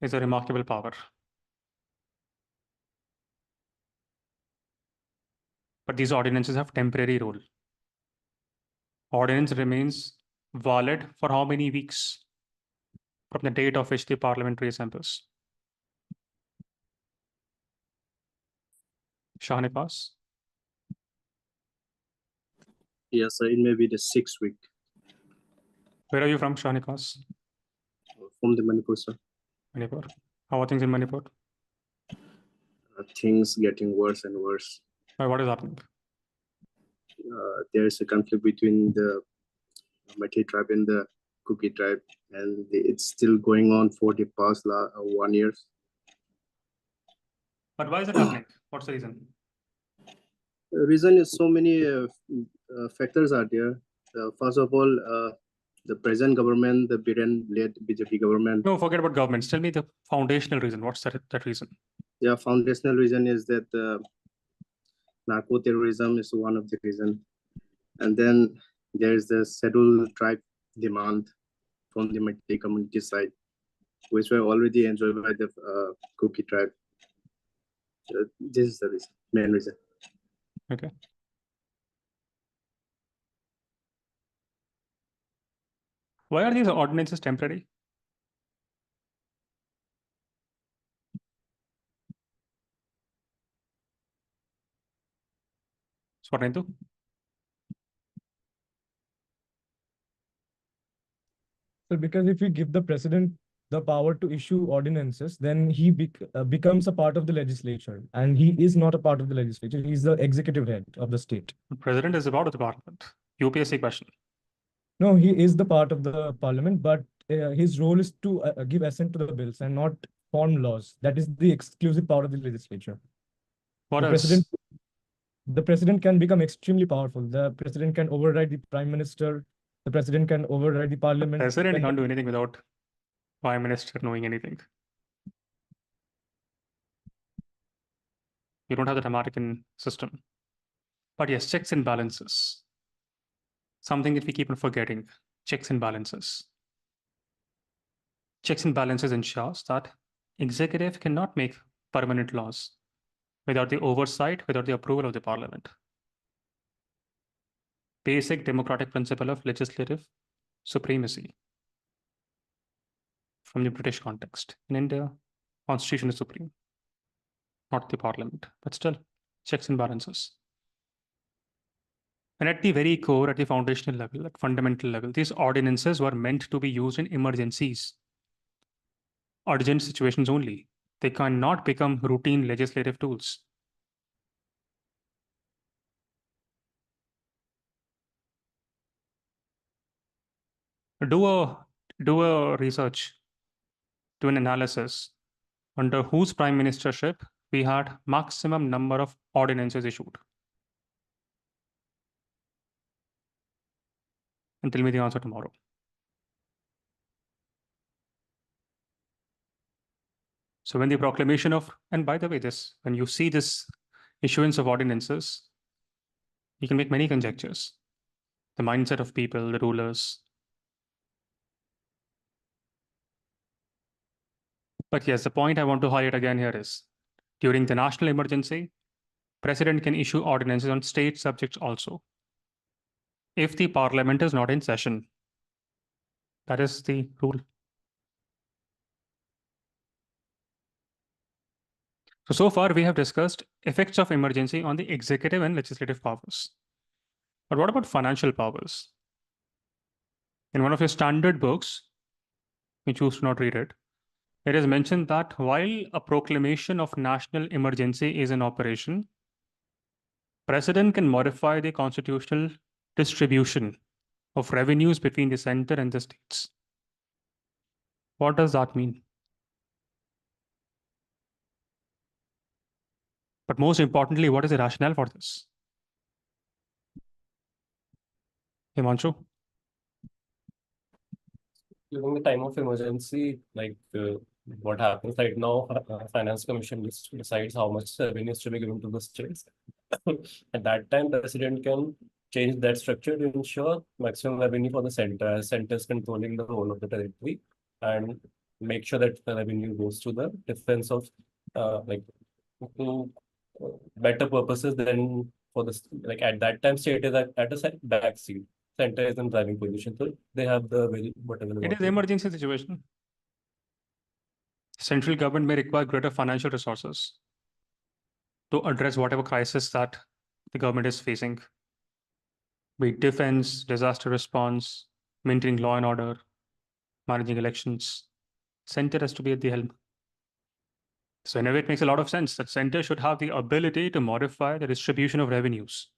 is a remarkable power. But these ordinances have temporary role. Ordinance remains valid for how many weeks? From the date of which the parliamentary assembles. Shahnipas? Yes, sir, it may be the 6th week. Where are you from, Shahnipas? From the Manipur, sir. Manipur. How are things in Manipur? Things getting worse and worse. What is happening? There is a conflict between the Meitei tribe and the Kuki tribe, and it's still going on for the past 1 year. But why is it happening? What's the reason? The reason is so many factors are there. First of all, the present government, the Biren-led BJP government. No, forget about governments. Tell me the foundational reason. What's that reason? Yeah, foundational reason is that narco terrorism is one of the reason, and then there is the scheduled tribe demand from the Meitei community side, which were already enjoyed by the Kuki tribe. This is the reason, main reason. Okay. Why are these ordinances temporary? Swarnendu? So because if we give the president the power to issue ordinances, then he becomes a part of the legislature, and he is not a part of the legislature. He's the executive head of the state. The president is a part of the parliament. UPSC question. No, he is the part of the parliament, but his role is to give assent to the bills and not form laws. That is the exclusive power of the legislature. What the else? The president can become extremely powerful. The president can override the prime minister. The president can override the parliament. The president can't do anything without prime minister knowing anything. You don't have that American system. But yes, checks and balances. Something that we keep on forgetting. Checks and balances. Checks and balances ensures that executive cannot make permanent laws without the oversight, without the approval of the parliament. Basic democratic principle of legislative supremacy. From the British context. In India, constitution is supreme, not the parliament, but still checks and balances. And at the very core, at the foundational level, at fundamental level, these ordinances were meant to be used in emergencies, urgent situations only. They cannot become routine legislative tools. Do a research, do an analysis under whose prime ministership we had maximum number of ordinances issued. And tell me the answer tomorrow. So when the proclamation of, and by the way, when you see this issuance of ordinances, you can make many conjectures. The mindset of people, the rulers. But yes, the point I want to highlight again here is, during the national emergency, president can issue ordinances on state subjects also. If the parliament is not in session, that is the rule. So far we have discussed effects of emergency on the executive and legislative powers. But what about financial powers? In one of your standard books, you choose to not read it, it is mentioned that while a proclamation of national emergency is in operation, president can modify the constitutional distribution of revenues between the center and the states. What does that mean? But most importantly, what is the rationale for this? Himanshu? During the time of emergency, like what happens right now, Finance Commission decides how much revenue is to be given to the states. At that time, the president can change that structure to ensure maximum revenue for the center, as center is controlling the whole of the territory, and make sure that the revenue goes to the defense of to better purposes than for the at that time state is at a back seat. Center is in driving position, so they have the whatever. It is emergency situation. Central government may require greater financial resources to address whatever crisis that the government is facing, be it defense, disaster response, maintaining law and order, managing elections. Center has to be at the helm. So in a way, it makes a lot of sense that center should have the ability to modify the distribution of revenues.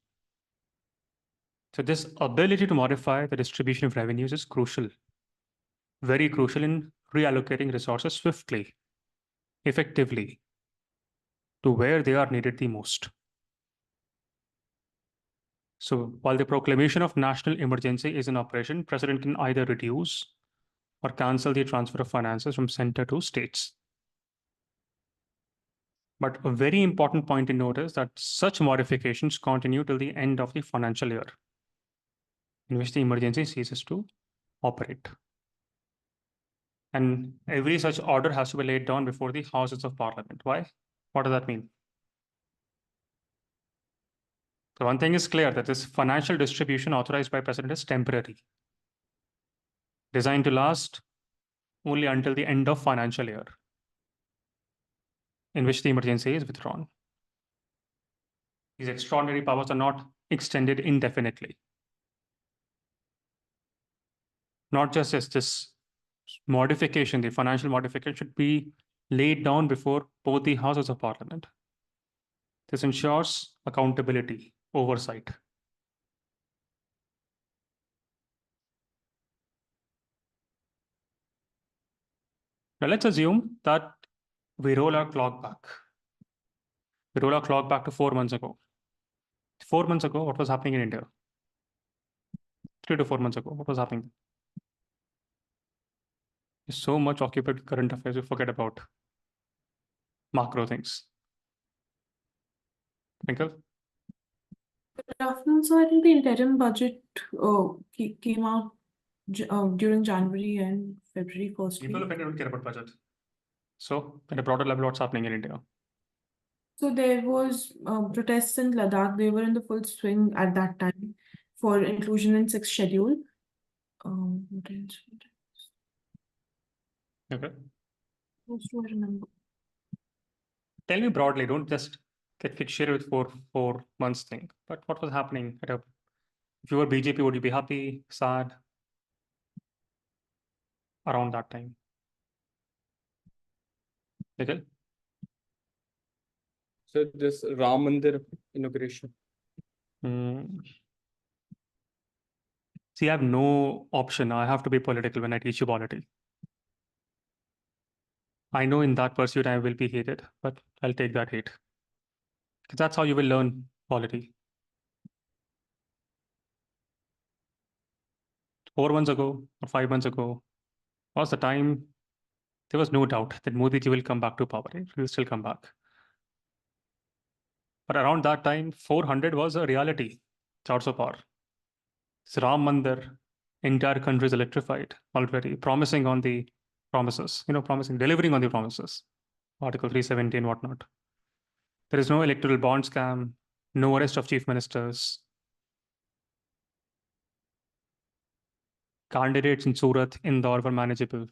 So this ability to modify the distribution of revenues is crucial, very crucial in reallocating resources swiftly, effectively, to where they are needed the most. So while the proclamation of national emergency is in operation, president can either reduce or cancel the transfer of finances from center to states. But a very important point to note is that such modifications continue till the end of the financial year, in which the emergency ceases to operate. And every such order has to be laid down before the Houses of Parliament. Why? What does that mean? So one thing is clear, that this financial distribution authorized by president is temporary, designed to last only until the end of financial year, in which the emergency is withdrawn. These extraordinary powers are not extended indefinitely. Not just as this modification, the financial modification should be laid down before both the Houses of Parliament. This ensures accountability, oversight. Now let's assume that we roll our clock back. We roll our clock back to 4 months ago. 4 months ago, what was happening in India? 3 to 4 months ago, what was happening? There's so much occupied with current affairs, we forget about macro things. Twinkle? Good afternoon. So I think the interim budget came out during January and February first People week. of India don't care about budget. So at a broader level, what's happening in India? So there was protests in Ladakh. They were in the full swing at that time for inclusion in sixth schedule. What else? Okay. What do I remember? Tell me broadly, don't just get fixated with 4 months thing. But what was happening at a, if you were BJP, would you be happy, sad around that time? Nikhil? So this Ram Mandir inauguration. See, I have no option. I have to be political when I teach you polity. I know in that pursuit I will be hated, but I'll take that hate. Because that's how you will learn polity. 4 months ago or 5 months ago was the time there was no doubt that Modi ji will come back to power. He will still come back. But around that time, 400 was a reality. Charts of power. It's Ram Mandir, entire country is electrified already, promising on the promises, delivering on the promises. Article 370 and whatnot. There is no electoral bond scam, no arrest of chief ministers. Candidates in Surat, Indore were manageable.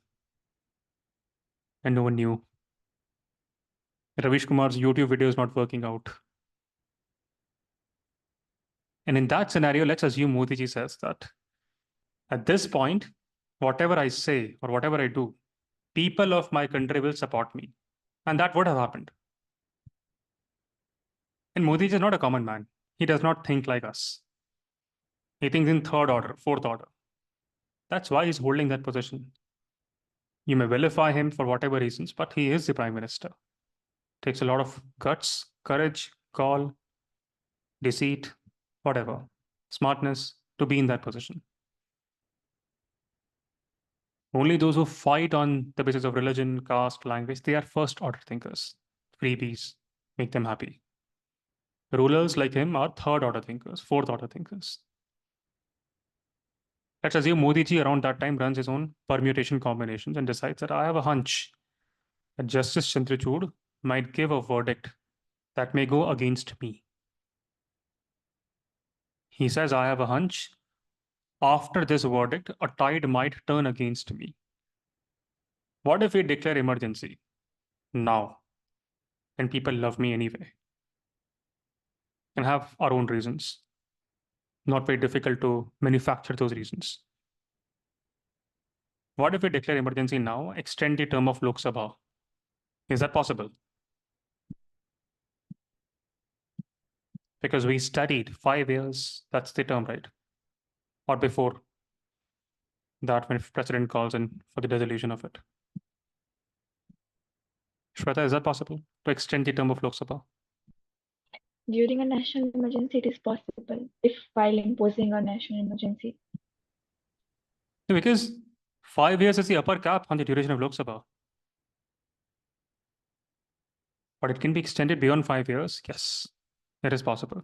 And no one knew. Ravish Kumar's YouTube video is not working out. And in that scenario, let's assume Modi ji says that at this point, whatever I say or whatever I do, people of my country will support me. And that would have happened. And Modi ji is not a common man. He does not think like us. He thinks in third order, fourth order. That's why he's holding that position. You may vilify him for whatever reasons, but he is the prime minister. Takes a lot of guts, courage, gall, deceit, whatever, smartness to be in that position. Only those who fight on the basis of religion, caste, language, they are first order thinkers. Freebies, make them happy. Rulers like him are third order thinkers, fourth order thinkers. Let's assume Modi ji around that time runs his own permutation combinations and decides that I have a hunch that Justice Chandrachud might give a verdict that may go against me. He says, I have a hunch. After this verdict, a tide might turn against me. What if we declare emergency now? And people love me anyway. And have our own reasons. Not very difficult to manufacture those reasons. What if we declare emergency now, extend the term of Lok Sabha? Is that possible? Because we studied 5 years, that's the term, right? Or before that, when president calls in for the dissolution of it. Shweta, is that possible to extend the term of Lok Sabha? During a national emergency, it is possible if while imposing a national emergency. Because 5 years is the upper cap on the duration of Lok Sabha. But it can be extended beyond 5 years. Yes, that is possible.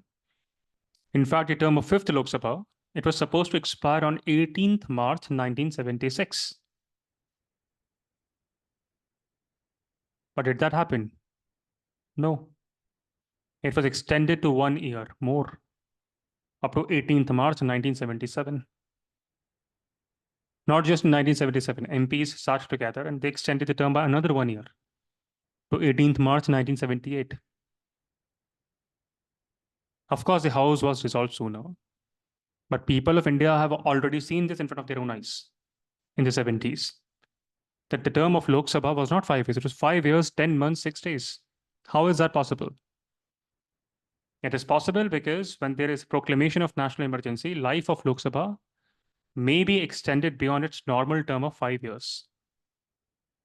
In fact, the term of 5th Lok Sabha, it was supposed to expire on 18th March 1976. But did that happen? No. It was extended to 1 year more, up to 18th March 1977. Not just in 1977, MPs sat together and they extended the term by another 1 year to 18th March 1978. Of course, the House was dissolved sooner, but people of India have already seen this in front of their own eyes in the 70s. That the term of Lok Sabha was not 5 years, it was 5 years, 10 months, 6 days. How is that possible? It is possible because when there is proclamation of national emergency, life of Lok Sabha may be extended beyond its normal term of 5 years.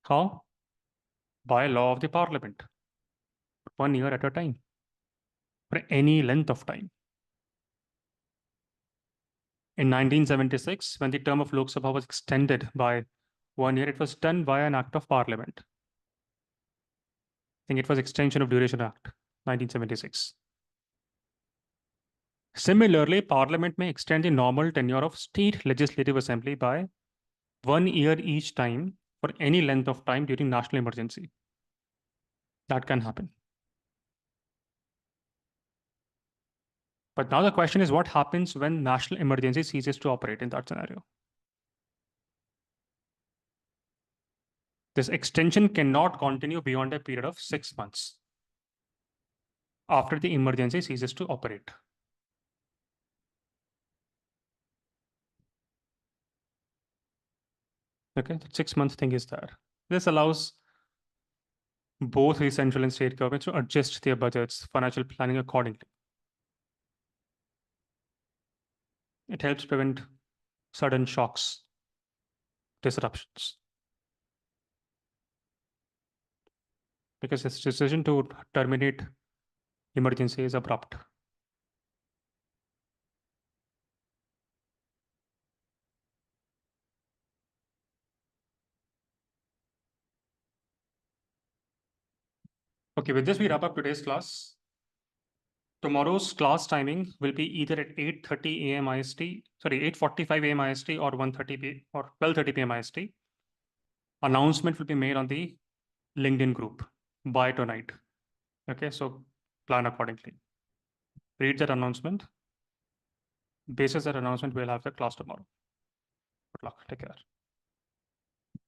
How? By law of the parliament, 1 year at a time, for any length of time. In 1976, when the term of Lok Sabha was extended by 1 year, it was done via an act of parliament. I think it was Extension of Duration Act, 1976. Similarly, Parliament may extend the normal tenure of state legislative assembly by 1 year each time for any length of time during national emergency. That can happen. But now the question is, what happens when national emergency ceases to operate in that scenario? This extension cannot continue beyond a period of 6 months after the emergency ceases to operate. Okay, the 6-month thing is there. This allows both the central and state governments to adjust their budgets, financial planning accordingly. It helps prevent sudden shocks, disruptions. Because this decision to terminate emergency is abrupt. Okay, with this, we wrap up today's class. Tomorrow's class timing will be either at 8:30 a.m. IST, sorry, 8:45 a.m. IST or 1:30 p.m. or 12:30 p.m. IST. Announcement will be made on the LinkedIn group by tonight. Okay, so plan accordingly. Read that announcement. Basis that announcement, we'll have the class tomorrow. Good luck. Take care.